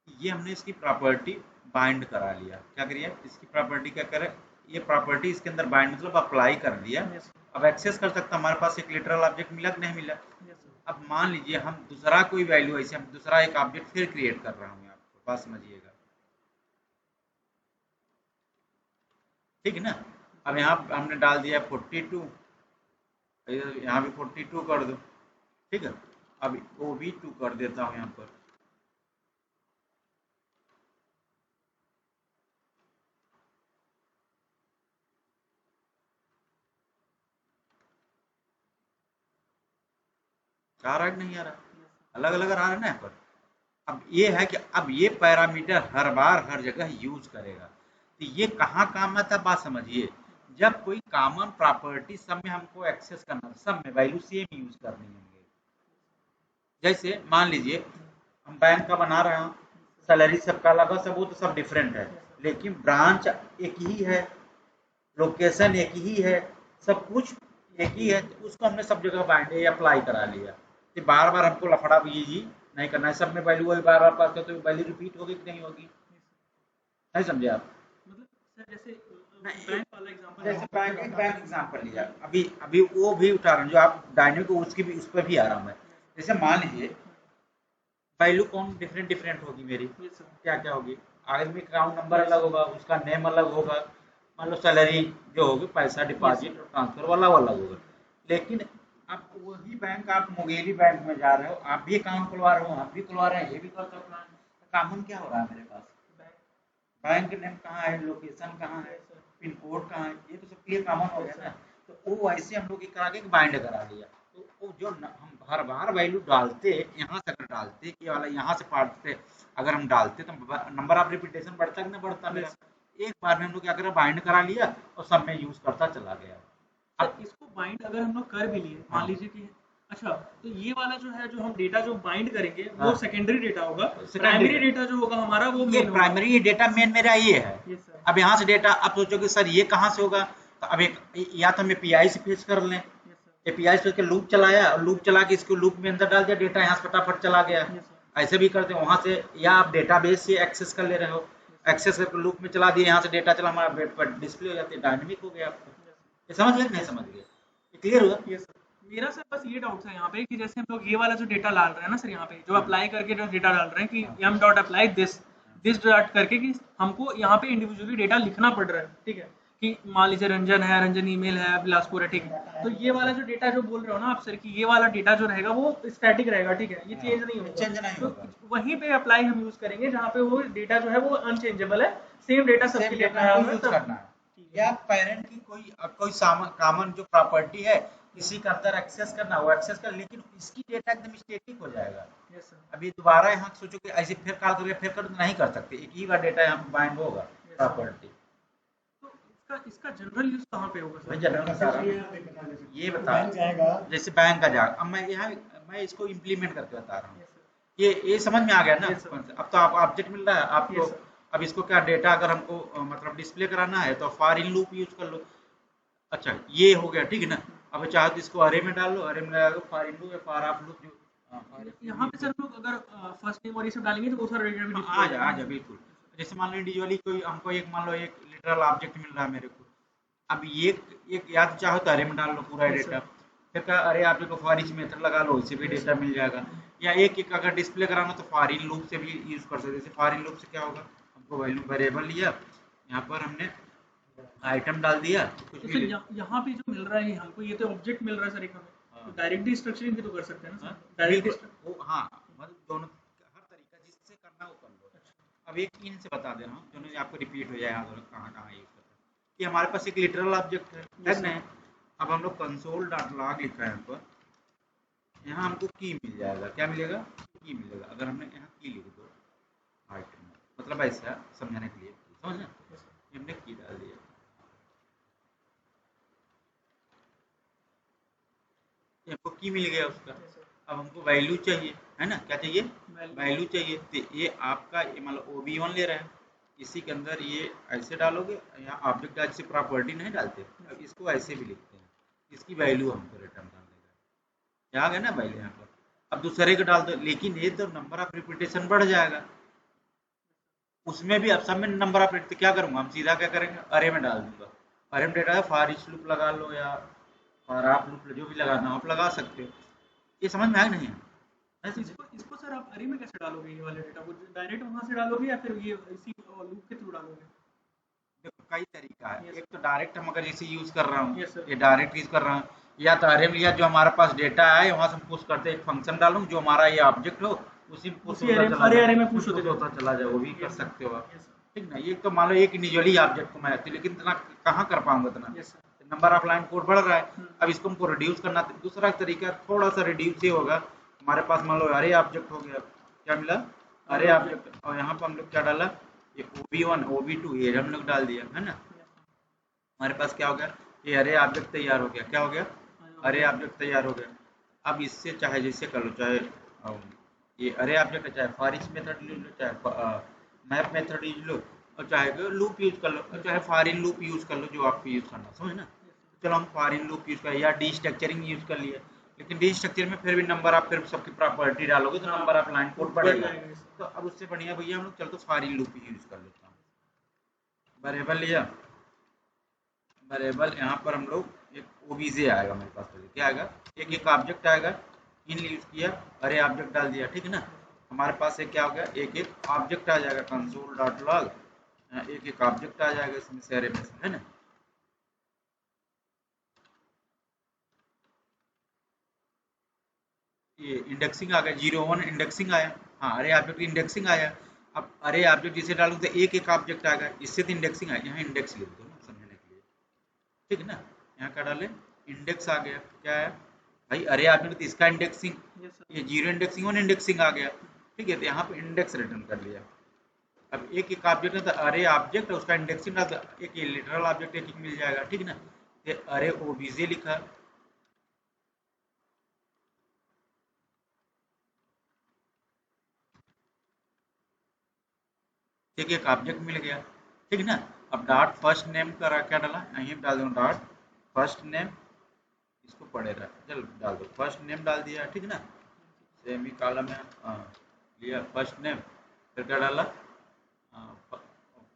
ये हमने इसकी प्रॉपर्टी बाइंड करा लिया। क्या करिए, इसकी प्रॉपर्टी क्या करें, ये प्रॉपर्टी इसके अंदर बाइंड मतलब अप्लाई कर दिया। Yes, sir. अब एक्सेस कर सकता, हमारे पास एक लिटरल ऑब्जेक्ट मिला कि नहीं मिला। Yes, sir. अब मान लीजिए हम दूसरा कोई वैल्यू, ऐसे हम दूसरा एक ऑब्जेक्ट फिर क्रिएट कर रहा हूँ, आपको बात समझिएगा, ठीक है ना। अब यहाँ हमने डाल दिया 42, यहाँ भी 42 कर दो, ठीक है। अब वो भी 2 कर देता हूँ यहाँ पर, आ रहा है कि नहीं आ रहा, अलग अलग आ रहा है ना यहाँ पर। अब ये है कि अब ये पैरामीटर हर बार हर जगह यूज करेगा, तो ये कहाँ काम आता है, बात समझिए। जब कोई कॉमन प्रॉपर्टी सब में हमको एक्सेस करना, सब में वैल्यू सेम यूज करनी होंगे। जैसे मान लीजिए हम बैंक का बना रहे हैं, सैलरी सबका अलग है, सब वो तो सब डिफरेंट है, लेकिन ब्रांच एक ही है, लोकेशन एक ही है, सब कुछ एक ही है, तो उसको हमने सब जगह बाइंड अप्लाई करा लिया। तो बार बार हमको लफड़ा भी जी नहीं करना है, सब में वैल्यू वही बार बार पास करते तो वैल्यू रिपीट होगी कि नहीं होगी, नहीं समझे आप। मतलब सर जैसे नहीं, बैंक वाला एग्जांपल, जैसे बैंक एग्जाम्पल लिया, अभी अभी वो भी उठा रहा हूँ जो आप डायनेमिक, उसकी भी उस पर भी आ रहा हूँ मैं। जैसे मान लीजिए वैल्यू कौन डिफरेंट डिफरेंट होगी मेरी, Yes, sir. क्या क्या होगी, आदमी का अकाउंट नंबर अलग होगा, उसका नेम अलग होगा, मान लो सैलरी जो होगी, पैसा डिपॉजिट और ट्रांसफर वाला अलग होगा। लेकिन आप वही बैंक, आप मुंगेरी बैंक में जा रहे हो, आप भी अकाउंट खुलवा रहे हो, आप भी खुलवा रहे हैं, ये भी कर सकते हैं, कॉमन क्या हो रहा है मेरे पास, बैंक नेम कहाँ है, लोकेशन कहाँ है, पिन कोड कहाँ है, ये तो सब क्लियर कॉमन हो गया ना। तो वो ऐसे हम लोग करा के बाइंड करा लिया। तो वो जो हम हर बार वैल्यू डालते, यहाँ से अगर डालते कि वाला यहाँ से पार्ट अगर हम डालते तो नंबर ऑफ रिपीटेशन बढ़ता कि नहीं बढ़ता मेरा। एक बार में हम लोग क्या करें, बाइंड करा लिया और सब में यूज करता चला गया। अब इसको बाइंड अगर हम लोग कर भी लिए, मान लीजिए कि अच्छा, तो ये वाला जो है, जो हम डेटा जो बाइंड करेंगे वो हाँ। सेकेंडरी डेटा होगा, Secondary प्राइमरी data। डेटा जो होगा हमारा वो ये मेन होगा। प्राइमरी डेटा मेन मेरा ये है। Yes, sir. अब यहाँ से डेटा आप सोचोगे सर ये कहाँ से होगा, तो अब एक या तो हम एपीआई से फेच कर लें, Yes, sir. एपीआई से के लूप चलाया और लूप चला के इसको लूप में अंदर डाल दिया, डेटा यहाँ से फटाफट चला गया। Yes, sir. ऐसे भी करते हैं वहाँ से, या आप डेटाबेस से एक्सेस कर ले रहे हो, एक्सेस करके लूप में चला दिए, यहाँ से डेटा चला, हमारा बेड पर डिस्प्ले हो जाती है, डायनेमिक हो गया आपको। ये समझ गए नहीं समझ गए, ये क्लियर हुआ। Yes, sir. मेरा सर बस ये डाउट था यहाँ पे कि जैसे हम लोग ये वाला जो डेटा डाल रहे हैं ना सर, यहाँ पे जो अप्लाई करके जो डेटा डाल रहे हैं कि m dot apply this dot करके, कि हमको यहाँ पे इंडिविजुअली डेटा लिखना पड़ रहा है, ठीक है, कि मान लीजिए रंजन है, रंजन ईमेल है, बिलासपुर है, ठीक है। तो ये वाला जो डेटा जो बोल रहे हो ना आप सर, कि ये वाला डेटा जो रहेगा वो स्टैटिक रहेगा, ठीक है, ये चेंज नहीं होगा, चेंज नहीं तो होगा। वहीं पे अप्लाई हम यूज करेंगे जहाँ पे वो डेटा जो है वो अनचेंजेबल है, सेम डेटा सबके लिए अपना यूज करना है, या पेरेंट की कोई कॉमन जो प्रॉपर्टी है किसी का अंदर एक्सेस करना, वो एक्सेस कर, लेकिन इसकी डेटा एकदम स्टैटिक हो जाएगा। Yes, sir. अभी दोबारा यहाँ सोचो कि ऐसे फिर कॉल करके फिर कर नहीं कर सकते, एक ही बार डेटा यहाँ बाइंड होगा प्रॉपर्टी। तो इसका जनरल यूज कहाँ पे होगा भाई सर? जनरल बता रहा हूँ, ये बता बैंक जाएगा, जैसे बैंक का जाएगा, अब मैं यहाँ मैं इसको इम्प्लीमेंट करके बता रहा हूँ। Yes, sir. ये समझ में आ गया ना। Yes, sir. अब तो आप ऑब्जेक्ट मिल रहा है आपको। Yes, sir. अब इसको क्या डेटा अगर हमको मतलब डिस्प्ले कराना है तो फॉर इन लूप यूज कर लो। अच्छा ये हो गया, ठीक है ना। अब चाहे तो इसको अरे में डाल लो, अरे में डाल लो फॉर इन लूप या फॉर ऑफ लूप जो यहाँ पे सर लोग अगर फर्स्ट नेम और ये सब डालेंगे तो बहुत सारा डेटा भी आ जा बिल्कुल। जैसे मान लो इंडिविजुअली कोई हमको एक मान लो एक लिटरल ऑब्जेक्ट मिल रहा है मेरे को, अब ये एक या तो चाहो तो अरे में डाल लो पूरा Yes, डेटा, sir. फिर क्या, अरे आप जो फॉर ईच मेथड लगा लो, उससे भी डेटा मिल जाएगा। या एक एक अगर डिस्प्ले कराना तो फॉर इन लूप से भी यूज कर सकते हैं। जैसे फॉर इन लूप से क्या होगा, हमको वैल्यू वेरिएबल लिया, यहाँ पर हमने आइटम डाल दिया, कुछ तो भी सर यहाँ पे जो मिल रहा है हमको, ये तो ऑब्जेक्ट मिल रहा है सर एक हमें, तो हाँ। डायरेक्टली स्ट्रक्चरिंग भी तो कर सकते हैं ना हाँ, सर, डायरेक्ट बिल्कुल वो हाँ, मतलब दोनों हर तरीका जिससे करना हो कर लो। अब एक इन से बता दे रहा हूँ, दोनों आपको रिपीट हो जाए, यहाँ दोनों कहाँ कहाँ यूज करते हैं। कि हमारे पास एक लिटरल ऑब्जेक्ट है Yes, ना। अब हम लोग कंसोल डॉट लॉग लिखा है यहाँ पर, यहाँ हमको की मिल जाएगा, क्या मिलेगा, की मिलेगा। अगर हमने यहाँ की लिख दो आइटम, मतलब ऐसा समझाने के लिए, समझ ना, हमने की डाल दिया, ये हमको की मिल गया उसका। अब हमको वैल्यू चाहिए, है ना, क्या चाहिए, वैल्यू चाहिए। तो ये आपका ये मतलब OB1 ले रहा है, इसी के अंदर ये ऐसे डालोगे, यहाँ ऑब्जेक्ट ऐसे प्रॉपर्टी नहीं डालते, अब इसको ऐसे भी लिखते हैं, इसकी वैल्यू हमको रिटर्न डाल देगा। यहाँ गया ना वैल्यू यहाँ पर। अब दूसरे को डाल दो, लेकिन ये तो नंबर ऑफ रिपीटेशन बढ़ जाएगा, उसमें भी अब सब में नंबर ऑफ रिपीट, क्या करूँगा, हम सीधा क्या करेंगे, अरे में डाल दूंगा। अरे में डेटा है, फॉर ईच लूप लगा लो या फॉर आप लूप, जो भी लगाना हो आप लगा सकते हो। ये समझ में आया नहीं है? इसको इसको सर आप अरे में कैसे डालोगे, ये वाले डेटा को डायरेक्ट वहां से डालोगे या फिर ये इसी लूप के थ्रू डालोगे? देखो कई तरीका है, Yes, एक तो डायरेक्ट हम अगर जैसे यूज कर रहा हूँ, Yes, sir. ये डायरेक्ट यूज कर रहा हूँ, या तो अरे में लिया जो हमारे पास डेटा है वहां से हम पुश करते एक फंक्शन डालूं जो हमारा ये ऑब्जेक्ट हो, उसी में पुश उसी होता अरे चला अरे जाए, अरे में पुश होते होता चला जाए, वो भी कर Yes, sir. सकते हो आप। Yes, sir. ठीक ना, ये तो मान लो एक इंडिविजुअली ऑब्जेक्ट को मैं रखती, लेकिन इतना कहाँ कर पाऊंगा इतना, Yes, sir. Number of line code बढ़ रहा है। अब इसको हमको रिड्यूस करना, दूसरा तरीका थोड़ा सा रिड्यूस ही होगा। हमारे पास मान लो अरे ऑब्जेक्ट हो गया, क्या मिला, अरे ऑब्जेक्ट, और यहाँ पर हम लोग क्या डाला, ये OB1 OB2 ये हम लोग डाल दिया, है ना। हमारे पास क्या हो गया, ये अरे ऑब्जेक्ट तैयार हो गया, क्या हो गया, अरे ऑब्जेक्ट तैयार हो गया। अब इससे चाहे जैसे कर लो, चाहे ये अरे ऑब्जेक्ट है, चाहे फॉर ईच मेथड यूज लो, चाहे मैप मेथड यूज लो, और चाहे लूप यूज कर लो, और चाहे फॉर इन लूप यूज कर लो, जो आपको यूज करना, समझ ना। चलो हम फॉर इन लूप यूज कर, या डी स्ट्रक्चरिंग यूज कर लिया, लेकिन डी स्ट्रक्चर में फिर भी नंबर आप फिर सबकी प्रॉपर्टी डालोगे तो नंबर ऑफ लाइन कोड बढ़ेगा। तो अब उससे बढ़िया भैया हम लोग चल तो फॉर इन लूप यूज कर लेता हूँ। वेरिएबल लिया, वेरिएबल यहाँ पर हम लोग एक ओबीजे आएगा मेरे पास, पहले क्या आएगा, एक एक ऑब्जेक्ट आएगा, इन यूज किया, अरे ऑब्जेक्ट डाल दिया, ठीक है ना। हमारे पास एक क्या हो गया, एक एक ऑब्जेक्ट आ जाएगा, कंसोल डॉट लॉग, एक एक ऑब्जेक्ट आ जाएगा इसमें से, अरे में से, है ना। ये इंडेक्सिंग आ गया, 0 1 इंडेक्सिंग आया, हाँ अरे ऑब्जेक्ट इंडेक्सिंग आया। अब अरे ऑब्जेक्ट जिसे डालूं तो एक एक ऑब्जेक्ट आ गया, इससे तो इंडेक्सिंग आया, यहाँ इंडेक्स लिख दो ना समझने के लिए, ठीक है ना। यहाँ क्या डाले, इंडेक्स आ गया, क्या है भाई, अरे ऑब्जेक्ट तो इसका इंडेक्सिंग, Yes, sir. ये 0 इंडेक्सिंग 1 इंडेक्सिंग आ गया, ठीक है, तो यहाँ पे इंडेक्स रिटर्न कर लिया। अब एक एक ऑब्जेक्ट है तो अरे ऑब्जेक्ट उसका इंडेक्सिंग डाल दो, एक लिटरल ऑब्जेक्ट एक मिल जाएगा, ठीक है ना। ये अरे ओबीजे लिखा, एक एक ऑब्जेक्ट मिल गया, ठीक है ना। अब डॉट फर्स्ट नेम का क्या डाला, यहीं डाल दो डॉट फर्स्ट नेम, इसको पढ़े रहा, चल डाल दो फर्स्ट नेम डाल दिया, ठीक है ना। सेमी कॉलम में लिया फर्स्ट नेम, फिर क्या डाला,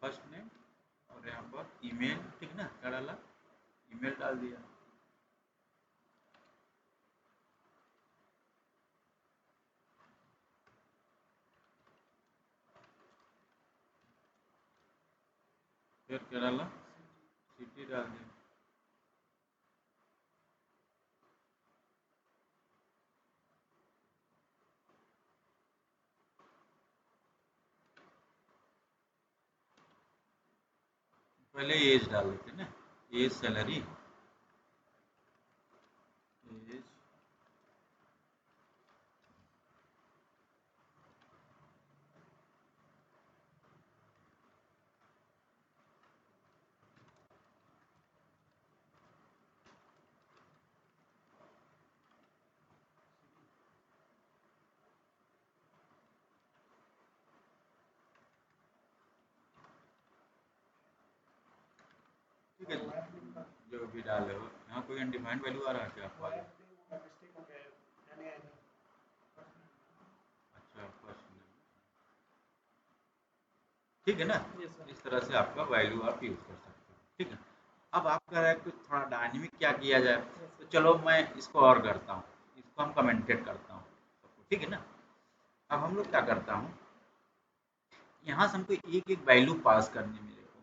फर्स्ट नेम, और यहाँ पर ईमेल, ठीक है ना, क्या डाला, ईमेल डाल दिया। फिर क्या डाला, सिटी डाल दिया। पहले एज डाल देते ना, एज सैलरी, एज, ठीक है, जो भी डाले हो। यहाँ कोई अनडिफाइंड वैल्यू आ रहा है क्या आपको आगे? मिस्टेक हो गया, मैंने अच्छा फर्स्ट नेम, ठीक है ना। Yes, sir. इस तरह से आपका वैल्यू आप यूज कर सकते हो, ठीक है। अब आप कह रहे हैं कि थोड़ा डायनेमिक क्या किया जाए, तो चलो मैं इसको और करता हूँ, इसको हम कमेंटेड करता हूँ, ठीक है ना। अब हम लोग क्या करता हूँ, यहाँ से हमको एक एक वैल्यू पास करनी है मेरे को,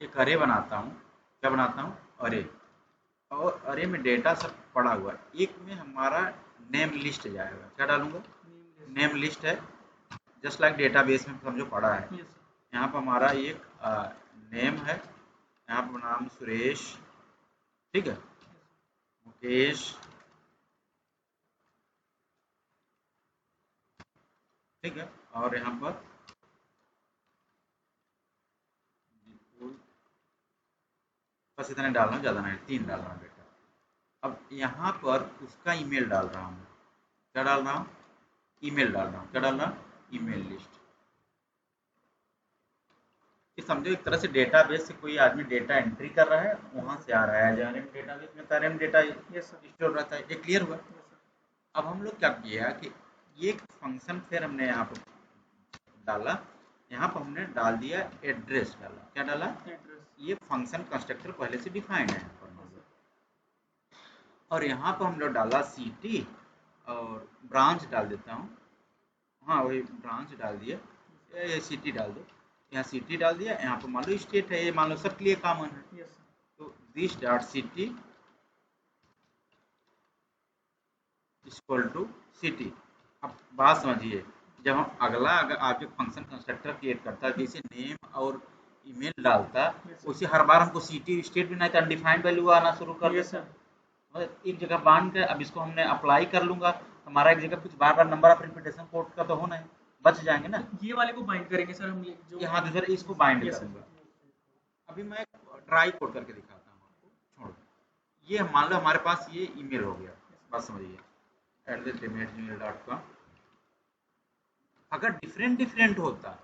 एक अरे बनाता हूँ। क्या बनाता हूँ? अरे। और अरे में डेटा सब पड़ा हुआ है, एक में हमारा नेम लिस्ट जाएगा। क्या डालूंगा? नेम लिस्ट है, जस्ट लाइक डेटाबेस में समझो पड़ा है। यहाँ पर हमारा एक नेम है, यहाँ पर नाम सुरेश, ठीक है, मुकेश, ठीक है, और यहाँ पर बस इतना डालना, ज़्यादा नहीं, 3 डाल रहा हूँ डेटा। अब यहाँ पर उसका ईमेल डाल रहा हूँ। क्या डाल रहा हूँ? ईमेल डाल रहा हूँ। क्या डाल रहा हूँ? Email list. ये समझो एक तरह से डेटाबेस से कोई आदमी डेटा एंट्री कर रहा है, वहाँ से आ रहा है, जहाँ डेटाबेस में सारे डेटा स्टोर रहता है। ये क्लियर हुआ? अब हम लोग क्या किया कि ये फंक्शन फिर हमने यहाँ पर डाला, यहाँ पर हमने डाल दिया एड्रेस डाला। क्या डाला? ये फंक्शन कंस्ट्रक्टर पहले से डिफाइंड है यहाँ पर, और यहाँ पर हम लोग डाला सिटी और ब्रांच डाल देता हूँ। हाँ वही ब्रांच डाल दिया, ये सिटी डाल दो, यहाँ सिटी डाल दिया, यहाँ पर मान लो स्टेट है, ये मान लो सबके लिए कॉमन है। तो this dot city equal to city. अब बात समझिए, जब हम अगला अगर ऑब्जेक्ट फंक्शन कंस्ट्रक्टर क्रिएट करता है, जैसे नेम और ईमेल डालता, उसे हर बार हमको सिटी स्टेट भी नहीं तो अनडिफाइंड वैल्यू आना शुरू कर देता। एक जगह बांध के अब इसको हमने अप्लाई कर लूंगा, हमारा एक जगह कुछ बार बार नंबर ऑफ रिपीटेशन कोड का तो होना है, बच जाएंगे ना। ये वाले को बाइंड करेंगे सर हम, जो यहाँ दूसरा इसको बाइंड करूंगा। अभी मैं ट्राई कोड करके दिखाता हूँ आपको, छोड़ दो। ये मान लो हमारे पास ये ईमेल हो गया, बात समझिए, @gmail.com। अगर डिफरेंट होता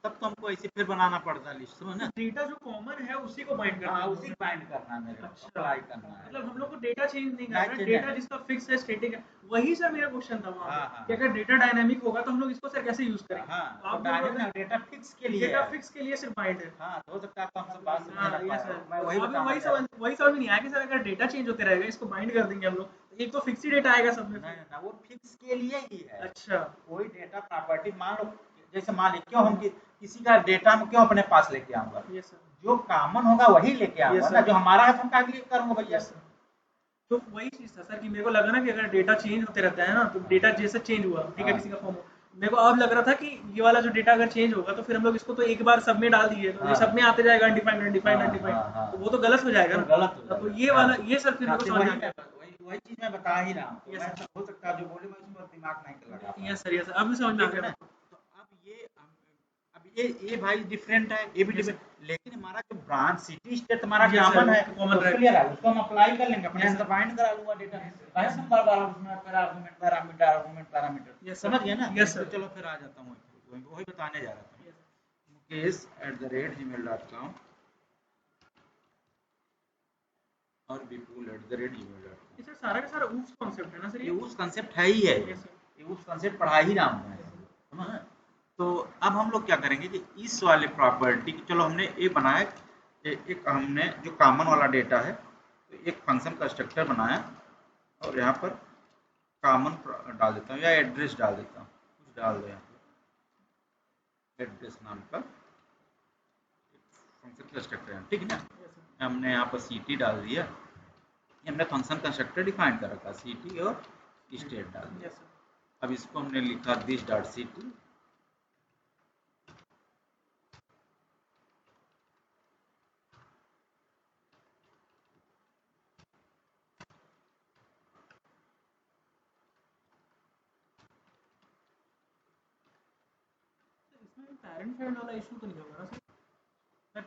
तब तो हमको ऐसे फिर बनाना पड़ता लिस्ट, समझ ना। डेटा जो कॉमन है उसी को बाइंड करना हाँ, है, उसी को बाइंड करना है मेरे को, अच्छा। अप्लाई करना है। मतलब हम लोग को डेटा चेंज नहीं करना है, change डेटा नहीं। जिसका फिक्स है, स्टैटिक है। वही सर मेरा क्वेश्चन था वहाँ हाँ, पे हाँ, कि अगर डेटा डायनामिक होगा तो हम लोग इसको सर कैसे यूज करेंगे? हाँ, तो आप तो डायरेक्ट डेटा फिक्स के लिए डेटा है। फिक्स के लिए सिर्फ बाइंड है। हाँ, तो हो सकता है आपको हमसे बात समझ हाँ ना ये पाया सर, हो। मैं वही अभी बताना वही चाह रहा समझ में नहीं आया कि सर अगर डेटा चेंज होते रहेगा, इसको बाइंड कर देंगे हम लोग, तो एक तो फिक्स ही डेटा आएगा सब में। हूँ। नहीं, वो फिक्स के लिए ही है। अच्छा, कोई डेटा प्रॉपर्टी मान लो, जैसे मान ली क्यों हम किसी का डेटा में क्यों अपने पास लेके आऊंगा, ये सर, जो कॉमन होगा वही लेके आऊंगा Yes, ना, sir. जो हमारा है तो हम क्या करूंगा भैया। Yes sir. तो वही चीज था सर कि मेरे को लगा ना कि अगर डेटा चेंज होते रहता है ना, तो डेटा जैसे चेंज हुआ, ठीक है, हाँ। किसी का फॉर्म हो, मेरे को अब लग रहा था कि ये वाला जो डेटा अगर चेंज होगा तो फिर हम लोग इसको तो एक बार सब में डाल दिए, तो ये हाँ। सब में आते जाएगा अनडिफाइंड अनडिफाइंड हाँ, अनडिफाइंड, हाँ। तो वो तो गलत हो जाएगा ना। गलत हो तो जाएगा। ये वाला, ये सर फिर हाँ, मेरे को तो समझ वही में आ गया। वही चीज मैं बता ही रहा हूँ। Yes, मैं sir. हो सकता है जो बोले मैं इसमें दिमाग नहीं लगा पाया। यस सर, यस सर, अब भी समझ में आ गया। तो अब ये भाई डिफरेंट है, ये भी डिफरेंट, लेकिन हमारा जो ब्रांच सिटी स्टेट हमारा Yes, sir, कॉमन है, common तो है। क्लियर है, उसको हम अप्लाई कर लेंगे, अपने Yes, से sir. बाइंड करा लूंगा डेटा। कैसे हम बार-बार उसमें पैरामीटर Yes, sir. समझ गए ना। Yes, sir. तो चलो फिर आ जाता हूँ, वही बताने जा रहा था। mukesh@gmail.com और vipul@gmail.com। ये सर सारा का सारा ऊप्स कॉन्सेप्ट है ना सर ये ये? उस कंसेप्ट है ही है, Yes, sir. ये उस कंसेप्ट पढ़ा ही रहा हूँ मैं, समझ ना? तो अब हम लोग क्या करेंगे कि इस वाले प्रॉपर्टी, चलो हमने ये बनाया, एक हमने जो कॉमन वाला डेटा है, तो एक फंक्शन का स्ट्रक्चर बनाया, और यहाँ पर कॉमन डाल देता हूँ या एड्रेस डाल देता हूँ, कुछ डाल दो यहाँ पर एड्रेस नाम का फंक्शन का स्ट्रक्चर है, ठीक है ना। हमने यहाँ पर सिटी डाल दिया, हमने फंक्शन कंस्ट्रक्टर डिफाइन कर रखा, सिटी और स्टेट डाल दिया। Yes, sir. अब इसको हमने लिखा दिस डॉट सिटी, इसमें पेरेंट चाइल्ड वाला इशू तो नहीं होगा ना सर?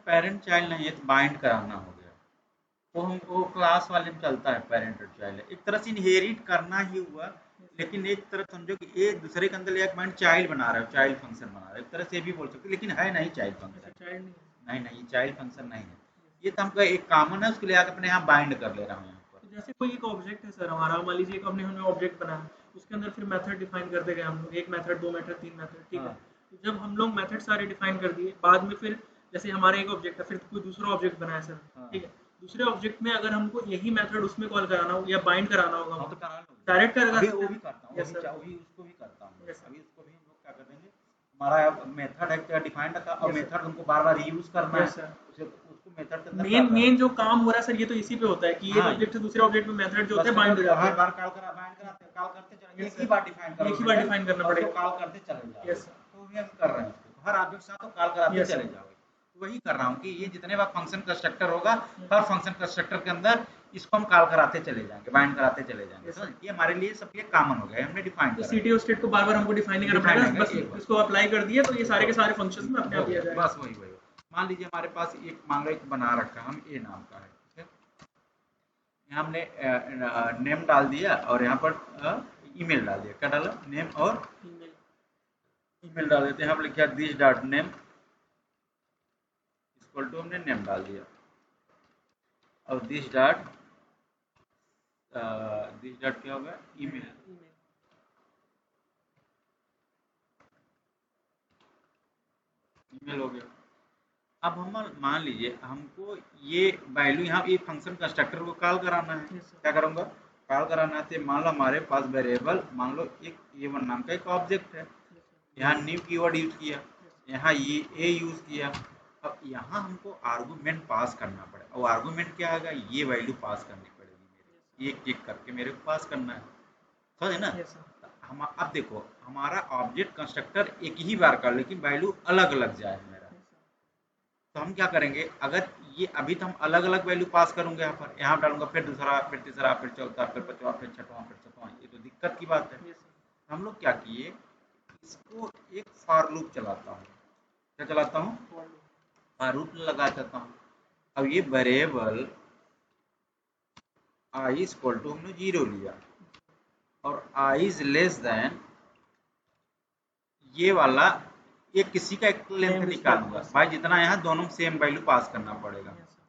पेरेंट चाइल्ड नहीं है तो बाइंड कराना हो गया, वो हमको क्लास वाले में चलता है, पेरेंट और चाइल्ड एक तरह से इनहेरिट करना ही हुआ, लेकिन एक तरह समझो कि एक दूसरे के अंदर एक माइंड चाइल्ड बना रहा है, चाइल्ड फंक्शन बना रहा है, एक तरह से भी बोल सकते, लेकिन है नहीं चाइल्ड फंक्शन। चाइल्ड नहीं है। नहीं, चाइल्ड फंक्शन नहीं है, ये तो हमका एक कॉमन है, उसके लिए आके अपने यहाँ बाइंड कर ले रहा हूँ यहाँ पर। तो जैसे कोई एक ऑब्जेक्ट है सर हमारा, मान लीजिए एक हमने ऑब्जेक्ट बनाया, उसके अंदर फिर मेथड डिफाइन कर देंगे हम लोग, एक मेथड, दो मेथड, तीन मेथड, ठीक है। हाँ। तो जब हम लोग मेथड सारे डिफाइन कर दिए, बाद में फिर जैसे हमारा एक ऑब्जेक्ट है, फिर कोई दूसरा ऑब्जेक्ट बना है सर, हाँ। ठीक है, दूसरे ऑब्जेक्ट में अगर हमको यही मेथड उसमें कॉल कराना हो या बाइंड कराना होगा, हाँ तो करा लो, डायरेक्ट करा अभी सकते वो हैं। भी करता हूँ, Yes, sir. अभी उसको भी करता हूँ। Yes, sir. अभी उसको भी हम लोग क्या कर देंगे, हमारा मेथड है क्या डिफाइन रखा, और Yes, sir. मेथड हमको बार बार यूज करना Yes, है, sir. उसको मेथड के अंदर मेन जो काम हो रहा है सर, ये तो इसी पे होता है कि एक हाँ, ऑब्जेक्ट से दूसरे ऑब्जेक्ट में मेथड जो होते हैं बस बाइंड हो जाते हर हैं। बार कॉल करा बाइंड कराते कॉल करते चले, Yes, एक sir. ही बार डिफाइन करो, एक ही बार define करना और उसको पड़ेगा। कॉल करते चले जाओ। Yes, sir. तो भी हम कर रहे हैं उसको, हर ऑब्जेक्ट के साथ तो कॉल कराते Yes, sir. चले जाओगे। तो वही कर रहा हूँ कि ये जितने बार फंक्शन कंस्ट्रक्टर होगा, हर फंक्शन कंस्ट्रक्टर के अंदर इसको हम कॉल कराते चले जाएंगे, बाइंड कराते चले जाएंगे। Yes, sir. ये हमारे लिए सबके कॉमन हो गया, हमने डिफाइन तो करा। सिटी और स्टेट को बार बार हमको डिफाइन नहीं करना Define पड़ेगा, नहीं बस करना, एक बार। इसको अप्लाई कर दिए तो ये सारे के सारे फंक्शंस में अपने आप दिया जाएगा। बस वही मान लीजिए हमारे पास एक मान लो एक बना रखा है, हम ए नाम का है, ठीक है, यहाँ हमने नेम डाल दिया और यहाँ पर ईमेल डाल दिया। क्या डाला, नेम और ईमेल डाल देते हैं। यहाँ पर लिखा this dot name equal to, हमने नेम डाल दिया, और दिस डॉट क्या होगा, ईमेल, ईमेल हो गया। अब हम मान लीजिए हमको ये वैल्यू यहाँ ये फंक्शन कंस्ट्रक्टर को कॉल कराना है। Yes, sir. क्या करूँगा, कॉल कराना है तो मान लो हमारे पास वेरिएबल, मान लो एक A1 नाम का एक ऑब्जेक्ट है, यहाँ न्यू कीवर्ड यूज किया, यहाँ ये ए यूज किया। अब यहाँ हमको आर्गूमेंट पास करना पड़ेगा, और आर्गूमेंट क्या आएगा, ये वैल्यू पास करनी पड़ेगी मेरे, एक एक करके मेरे को पास करना है, समझे ना। Yes, sir. हम अब देखो हमारा ऑब्जेक्ट कंस्ट्रक्टर एक ही बार का, लेकिन वैल्यू अलग अलग जाए मेरा। तो हम क्या करेंगे, अगर ये अभी तो हम अलग अलग वैल्यू पास करूंगे, यहाँ डालूंगा, फिर दूसरा, फिर तीसरा, फिर चौथा, फिर पांचवा, फिर छठवां, फिर सातवां, ये तो दिक्कत की बात है। Yes, sir. हम लोग क्या किए, इसको एक फॉर लूप चलाता हूँ। क्या चलाता हूँ, फॉर लूप लगा देता हूँ। अब ये वेरिएबल आई इक्वल टू हमने 0 लिया, और आई इज लेस देन ये वाला, ये किसी का एक लेंथ Name निकालूंगा is भाई, जितना यहाँ दोनों सेम वैल्यू पास करना पड़ेगा। Yes, sir.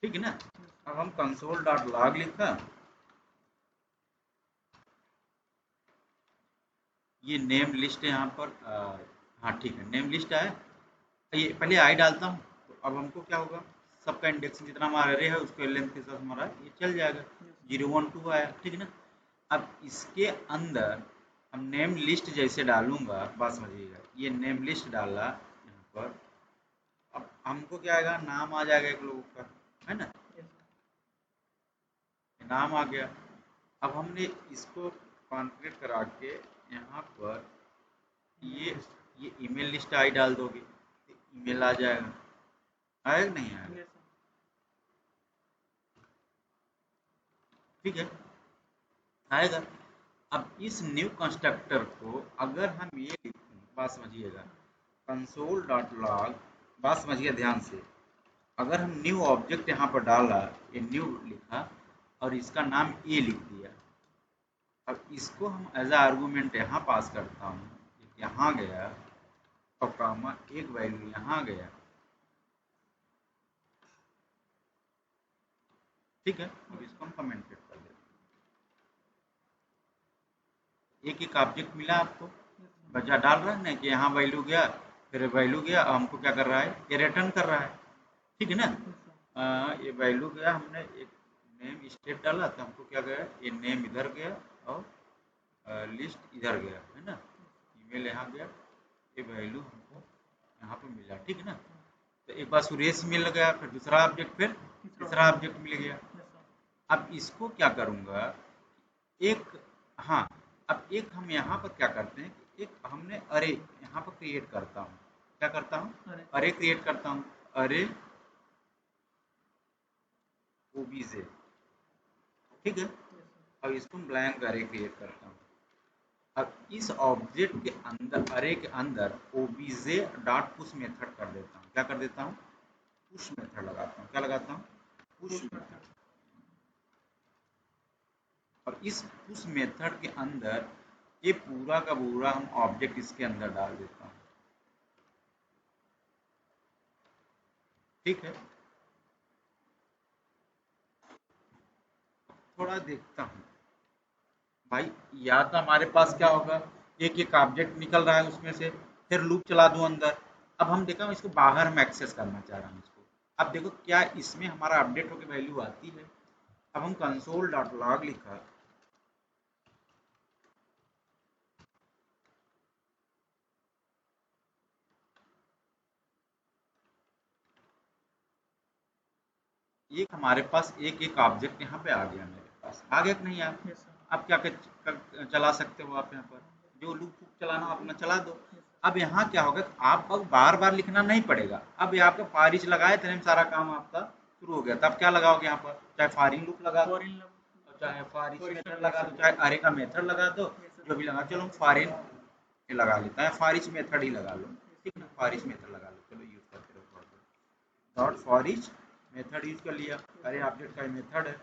ठीक है ना। अब हम कंसोल डॉट लॉग लिखा, ये नेम लिस्ट है यहाँ पर, हाँ ठीक है, नेम लिस्ट है, ये पहले आई डालता हूँ। तो अब हमको क्या होगा, सबका इंडेक्सिंग जितना हमारा अरे है उसके लेंथ के साथ हमारा ये चल जाएगा, 0 1 2 आया, ठीक है ना। अब इसके अंदर हम नेम लिस्ट जैसे डालूंगा, बात समझिएगा, ये नेम लिस्ट डाला यहाँ पर, अब हमको क्या आएगा, नाम आ जाएगा एक लोगों का, है ना, नाम आ गया। अब हमने इसको कॉन्फ़िगर करा के यहाँ पर ये ईमेल लिस्ट आई डाल दोगे, तो ईमेल आ जाएगा, आएगा नहीं आएगा, Yes, sir. ठीक है, आएगा। अब इस न्यू कंस्ट्रक्टर को अगर हम ये लिखें, बात समझिएगा, कंसोल डॉट लॉग, बात समझिए ध्यान से, अगर हम न्यू ऑब्जेक्ट यहाँ पर डाला, ये न्यू लिखा और इसका नाम ए लिख दिया, अब इसको हम एज ए आर्गूमेंट यहाँ पास करता हूँ, यहाँ गया और कामा एक वैल्यू यहाँ गया, ठीक है। अब इसको हम कमेंट कर देते हैं, एक एक ऑब्जेक्ट मिला आपको, बच्चा डाल रहा है ना कि यहाँ वैल्यू गया, फिर वैल्यू गया, हमको क्या कर रहा है, ये रिटर्न कर रहा है, ठीक है ना। ये वैल्यू गया, हमने एक नेम स्टेट डाला तो हमको क्या गया, ये नेम इधर गया और लिस्ट इधर गया, है ना, ईमेल यहाँ गया, ये वैल्यू हमको यहाँ पे मिला, ठीक है ना। तो एक बार सुरेश मिल गया, फिर दूसरा ऑब्जेक्ट, फिर तीसरा ऑब्जेक्ट मिल गया। अब इसको क्या करूँगा, एक, हाँ, अब एक हम यहाँ पर क्या करते हैं, एक हमने अरे यहाँ पर क्रिएट करता हूँ, क्या करता हूँ, अरे क्रिएट करता हूँ, अरे ओबीजे, ठीक है। अब इसको ब्लैंक अरे क्रिएट करता हूँ। अब इस ऑब्जेक्ट के अंदर, अरे के अंदर ओबीजे डॉट पुश मेथड कर देता हूँ, क्या कर देता हूँ, पुश मेथड लगाता हूँ, क्या लगाता हूँ, पुश मेथड। और इस पुश मेथड के अंदर ये पूरा का पूरा हम ऑब्जेक्ट इसके अंदर डाल देता हूँ, ठीक है। थोड़ा देखता हूँ भाई। या तो हमारे पास क्या होगा, एक एक ऑब्जेक्ट निकल रहा है उसमें से, फिर लूप चला दूं अंदर। अब हम देखा इसको बाहर हम एक्सेस करना चाह रहे हैं इसको। अब देखो क्या इसमें हमारा अपडेट होकर वैल्यू आती है। अब हम कंसोल डॉट लॉग लिखा, एक हमारे पास एक एक ऑब्जेक्ट यहाँ पे आ गया, मेरे पास आ गया कि नहीं आप। Yes sir. आप क्या चला सकते हो आप यहाँ पर, जो लूप चलाना आप अपना चला दो। अब यहाँ क्या होगा, आप अब बार बार लिखना नहीं पड़ेगा। अब यहाँ पे फॉर ईच लगाए थे, सारा काम आपका शुरू हो गया। तब क्या लगाओगे यहाँ पर, चाहे फॉरिन लूप लगा दो, चाहे फॉर ईच मेथड लगा दो, चाहे अरे का मेथड लगा दो, जो भी लगा। चलो हम फॉरिन लगा लेता है, फॉर ईच मेथड ही लगा लो, ठीक ना, फॉर ईच मेथड लगा लो। चलो यूज करते रहो dot for each method use कर लिया, अरे ऑब्जेक्ट का मेथड है।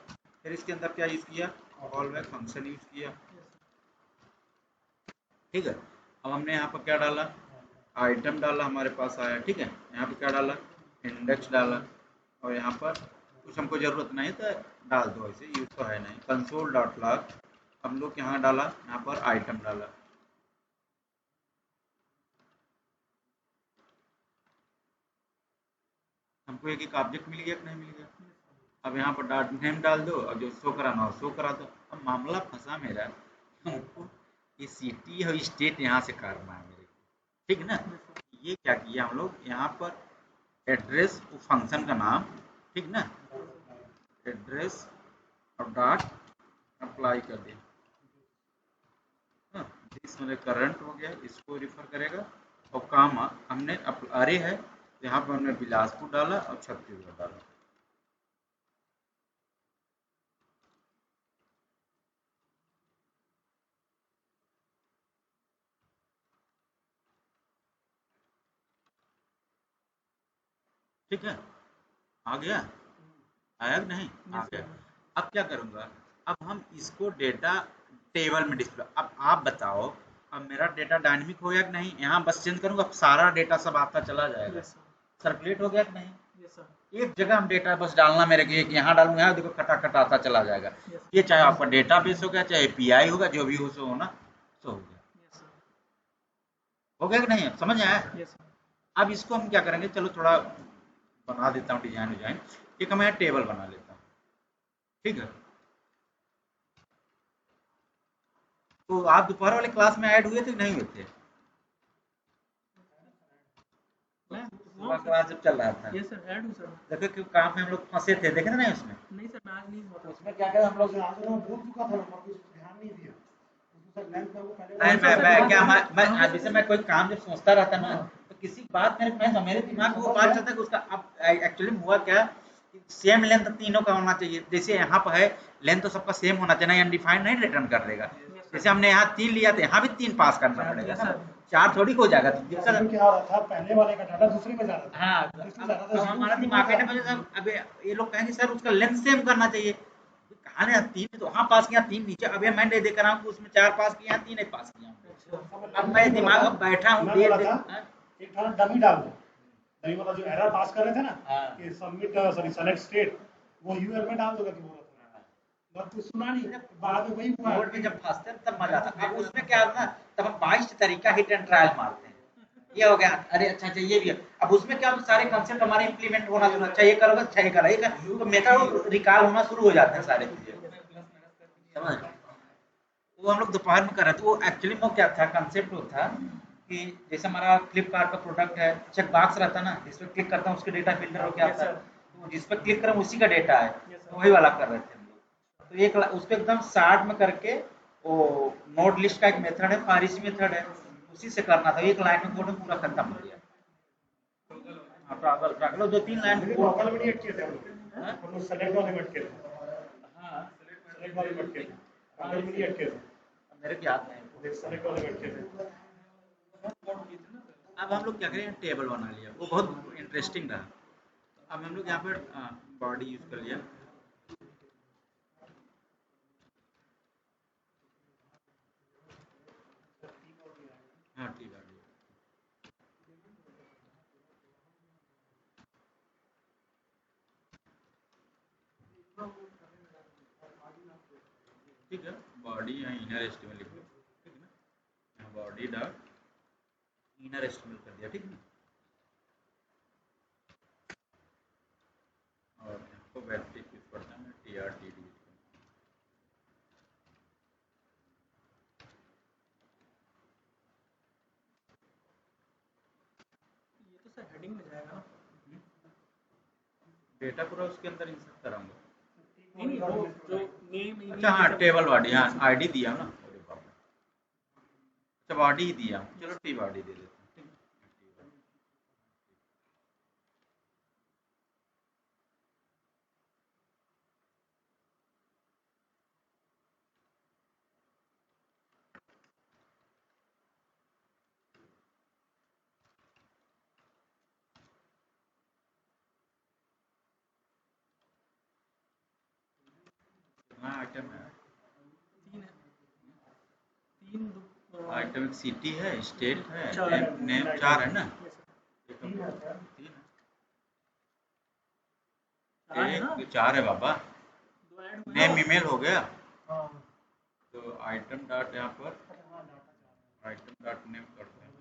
फिर इसके अंदर क्या यूज किया, कॉल बैक फंक्शन यूज किया, ठीक है। अब हमने यहाँ पर क्या डाला, आइटम डाला, हमारे पास आया, ठीक है। यहाँ पे क्या डाला, इंडेक्स डाला, और यहाँ पर कुछ हमको जरूरत नहीं तो डाल दो, ऐसे यूज तो है नहीं। कंसोल डॉट लॉग हम लोग यहाँ डाला, यहाँ पर आइटम डाला, हमको एक एक ऑब्जेक्ट मिल गया कि नहीं मिल गया। अब यहाँ पर डॉट नेम डाल दो, और जो शो कराना हो शो करा दो। अब मामला फंसा मेरा, हमको ये सिटी और स्टेट यहाँ से करना है मेरे को, ठीक है ना। ये क्या किया हम लोग, यहाँ पर एड्रेस फंक्शन का नाम, ठीक ना, एड्रेस और डॉट अप्लाई कर दिया। दिस मेरे करंट हो गया, इसको रिफर करेगा। और काम हमने अरे है, यहाँ पर हमने बिलासपुर डाला और छत्तीसगढ़ डाला। ठीक है, आ गया, आया कि नहीं, आ गया। अब क्या करूँगा, अब हम इसको डेटा टेबल में डिस्प्ले। अब आप बताओ, अब मेरा डेटा डायनेमिक हो गया कि नहीं। यहाँ बस चेंज करूँगा, अब सारा डेटा सब आता चला जाएगा, सर्कुलेट हो गया कि नहीं। एक जगह हम डेटा बस डालना मेरे को, एक यहाँ डालूंगा, यहाँ देखो खटाखट आता चला जाएगा। ये चाहे आपका डेटा बेस हो गया, चाहे एपीआई होगा, जो भी हो सो होना सो हो गया। हो गया कि नहीं, समझ में आया। अब इसको हम क्या करेंगे, चलो थोड़ा बना देता हूँ डिजाइन। एक मैं टेबल बना लेता हूँ, ठीक है। तो आप दोपहर वाले क्लास में ऐड हुए थे नहीं हुए थे, सुबह क्लास जब चल रहा था। यस सर, ऐड हूं सर। देखो क्यों काम में हम लोग फंसे थे, देखे थे ना उसमें। नहीं सर, मैं आज नहीं हुआ था। उसमें क्या करें हम लोग, आज मैं भूल चुका था, मैं कुछ ध्यान नहीं दिया। उसमें सर लेंथ में वो पहले मैं क्या मैं आज जैसे मैं कोई काम जब सोचता रहता ना, तो किसी बात मेरे दिमाग में वो बात चलता है कि उसका अब एक्चुअली हुआ क्या, सेम लेंथ तीनों का होना चाहिए। जैसे यहाँ पर है लेंथ तो सबका सेम होना चाहिए, अनडिफाइंड नहीं रिटर्न कर देगा। जैसे हमने यहाँ 3 लिया तो यहाँ भी 3 पास करना पड़ेगा ना, 4 थोड़ी हो जाएगा। क्या हो रहा था, पहले वाले का डाटा दूसरे में जा रहा था। हाँ, अब हमारा दिमाग है ना, अब ये लोग कहेंगे सर उसका लेंथ सेम करना चाहिए। कहा ना 3 तो वहाँ पास किया, 3 नीचे। अब मैं नहीं देख रहा हूँ उसमें 4 पास किया, 3 नहीं पास किया। अब मैं दिमाग में बैठा हूँ, एक था डमी डाल दो, डमी वाला जो एरर पास कर रहे थे ना, कि सबमिट सॉरी सेलेक्ट स्टेट, वो यूआर में डाल दोगे कि बोला था, बट कुछ सुना नहीं। बाद में वही हुआ, बोर्ड में जब फंसते हैं तब मजा आता है। अब उसमें क्या होता है ना, तब हम 22 तरीका हिट एंड ट्रायल मारते हैं। ये हो गया, अरे अच्छा ये भी है। अब उसमें क्या होता है, सारे कंसेप्ट हमारे इंप्लीमेंट होना शुरू, अच्छा ये करोगे, अच्छा ये करा, ये तो मेथड रिकॉल होना शुरू हो जाते हैं सारे चीजें, समझ। वो हम लोग दोपहर में कर रहे थे। वो एक्चुअली में क्या था, कंसेप्ट वो था कि जैसे हमारा फ्लिपकार्ट का प्रोडक्ट है, चेक बॉक्स रहता है ना, जिस पर क्लिक करता हूँ उसके डेटा फिल्टर हो क्या आता है, तो जिस पर क्लिक करें उसी का डेटा है, तो वही वाला कर रहे थे हम लोग। तो एक उस पर एकदम शार्ट में करके, वो नोड लिस्ट का एक मेथड है, फारिश मेथड है, उसी से करना था। एक लाइन में कोड में पूरा खत्म हो गया। हाँ, टॉगल 2-3 लाइन टॉगल में नहीं अटके थे हम लोग, सेलेक्ट वाले में अटके थे। हाँ, सेलेक्ट वाले में अटके थे, टॉगल में नहीं अटके थे, मेरे को याद नहीं। सेलेक्ट वाले में अटके थे। अब हम लोग क्या करें, टेबल बना लिया, वो बहुत इंटरेस्टिंग रहा। अब हम लोग यहाँ पर बॉडी यूज कर लिया, हाँ ठीक है। ठीक है, बॉडी यहाँ इनर एस्टिमेट लिख लो, ठीक है ना, यहाँ बॉडी डॉट इनर एस्टिमेट कर दिया, ठीक है ना। और यहाँ को बैटरी यूज करता है TRTD। ये तो सर हेडिंग में जाएगा ना, डेटा पूरा उसके अंदर इंसर्ट कराऊंगा। नहीं वो जो नेम अच्छा हाँ, टेबल बॉडी, हाँ आईडी दिया ना, अरे बाप रे। अच्छा बॉडी ही दिया, चलो टी बॉडी दे देते हैं, ठीक है। कितना आइटम है? 3 है, 3 आइटम एक सिटी है, स्टेट है, चार है। नेम 4 है ना, तीन है सर। 3 चार है है, ना, 4 है बाबा। 2 ऐड हुए नेम ना। ईमेल हो गया, हाँ तो आइटम डॉट यहाँ पर हाँ, डाटा चार है। आइटम डॉट नेम करते हैं।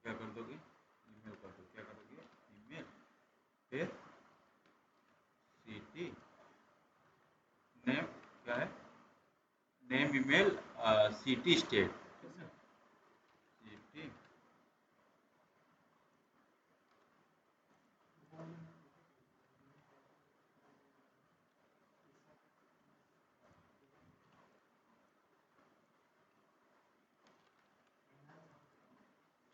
क्या कर दोगे, ईमेल कर दो, क्या करोगे, ईमेल फिर सिटी नेम, क्या है, name email city state, city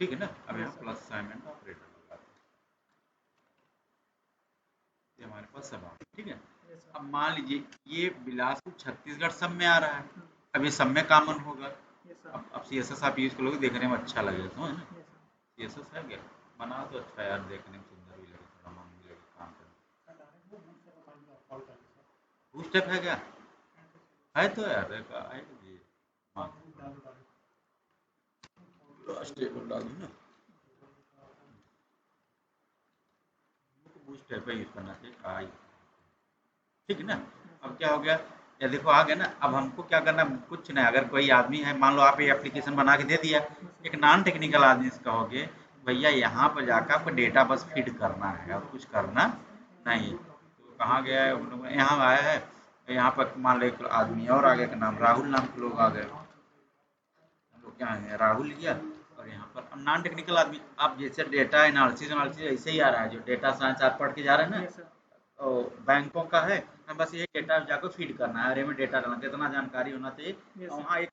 ठीक है ना। अब यहाँ प्लस साइन एंड ऑपरेटर लगाते हैं, ये हमारे पास सब आ गया, ठीक है। Yes, sir. अब मान लीजिए ये बिलासपुर छत्तीसगढ़ सब में आ रहा है, अब ये सब में कॉमन होगा। Yes, sir. अब CSS आप यूज करोगे, देखने में अच्छा लगेगा, समझ ना। Yes, sir. CSS है क्या, बना तो अच्छा यार, देखने में सुंदर भी लगे, थोड़ा मन भी लगे काम करने। डायरेक्ट वो बूस्ट का फाइल आप कॉल करेंगे सर। बूस्ट ऐप है क्या, है तो यार, है जी। हाँ डालो डालो। स्टेबल डाल दूँ ना, बूस्ट ऐप यूज करना चाहिए, ठीक है ना। अब क्या हो गया, या देखो आ गया ना। अब हमको क्या करना, कुछ नहीं, अगर कोई आदमी है, मान लो आप ये एप्लीकेशन बना के दे दिया, एक नॉन टेक्निकल आदमी से कहोगे भैया यहाँ पर जाकर आपको डेटा बस फीड करना है और कुछ करना नहीं। तो कहाँ गया है, हम लोग यहाँ आया है, यहाँ पर मान लो एक आदमी और आ गया, का नाम राहुल नाम के लोग आ गए, हम लोग क्या है राहुल लिया, और यहाँ पर नॉन टेक्निकल आदमी, आप जैसे डेटा एनालिसिस ऐसे ही आ रहा है, जो डेटा साइंस आप पढ़ के जा रहे हैं ना, Yes, sir. बैंकों का है, हमें बस ये डेटा जाकर फीड करना है, अरे में डेटा डालना, कितना जानकारी होना चाहिए। Yes, और sir. वहाँ एक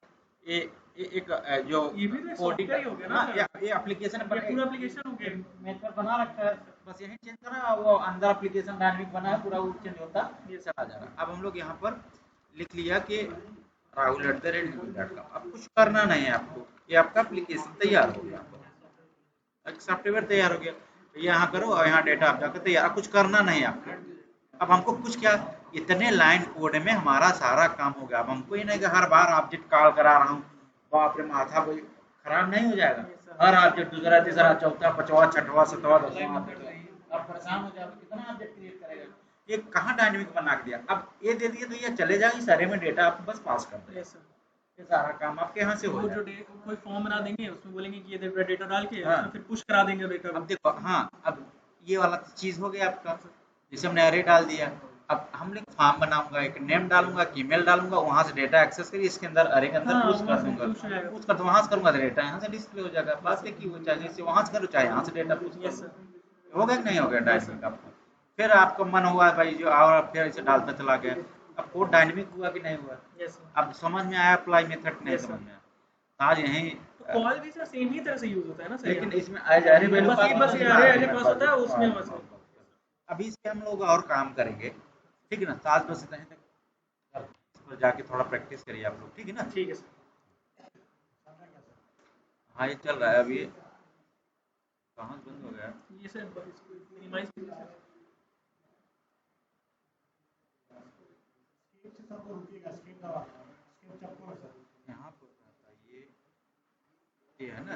जो ये भी तो कोडिंग software ही हो गया ना, हाँ, sir. ये एप्लीकेशन ये पूरा application हो गया। मेथड बना रखा है, बस यही चेंज करा, वो अंदर एप्लीकेशन डायनामिक बना है, पूरा वो चेंज होता ये चला जा रहा। अब हम लोग यहाँ पर लिख लिया कि rahul@gmail.com, अब कुछ करना नहीं है आपको, ये आपका एप्लीकेशन तैयार हो गया, सॉफ्टवेयर तैयार हो गया। तो यहाँ करो और यहाँ डेटा आप जाकर तैयार, कुछ करना नहीं है आपको। अब हमको कुछ क्या, इतने लाइन कोड में हमारा सारा काम हो गया। अब हमको ये नहीं कि हर बार ऑब्जेक्ट कॉल करा रहा हूँ, बाप रे माथा कोई खराब नहीं हो जाएगा, हर ऑब्जेक्ट दूसरा तीसरा चौथा पांचवा छठवा सातवां दसवां अब परेशान हो जाएगा, कितना ऑब्जेक्ट क्रिएट करेगा। ये कहाँ डायनेमिक बना के दिया, अब ये दे दिए तो ये चले जाएंगे सारे में डेटा आपको बस पास कर देगा, Yes, sir. ये सारा काम आपके यहाँ से हो वो जो जाएगा। कोई फॉर्म बना देंगे, उसमें बोलेंगे कि ये डेटा डाल के हाँ। उसमें फिर पुश करा देंगे डेटा अब देखो हाँ, अब ये वाला चीज हो गया आपका, जैसे हमने अरे डाल दिया, अब हम लोग फॉर्म बनाऊंगा, एक नेम डालूंगा, ईमेल डालूंगा, वहां से डेटा एक्सेस करिए, इसके अंदर अरे के अंदर हाँ, पुश कर वहाँ से दूंगा, push हो जाएगा। पुश कर, वहां से करूंगा तो डेटा यहाँ से डिस्प्ले हो जाएगा। बात है कि वो चाहे इससे वहां से करो चाहे यहाँ से डेटा पुश Yes, कर sir. दो, हो गया कि नहीं हो गया डायनेमिक आपको। फिर आपका मन हुआ भाई जो, और फिर इसे डालता चला गया, अब कोड डायनेमिक हुआ कि नहीं हुआ, Yes, sir. अब समझ में आया अप्लाई मेथड नहीं Yes, sir. समझ में आया। आज यही तो कॉल भी सर सेम ही तरह से यूज होता है ना सर, लेकिन यहाँ? इसमें एज एरे वैल्यू बस ये एरे पास होता है उसमें बस। अभी इस पे हम लोग और काम करेंगे, ठीक है ना। 7 बजे से तक जाके थोड़ा प्रैक्टिस करिए आप लोग, ठीक है ना। ठीक है सर। हाँ ये चल रहा है अभी, कहाँ से बंद हो गया। ये सर मिनिमाइज कीजिए सर। स्केच से सबको रुकिएगा, स्केच दबा, स्केच चपको है सर। यहाँ पर ये है ना।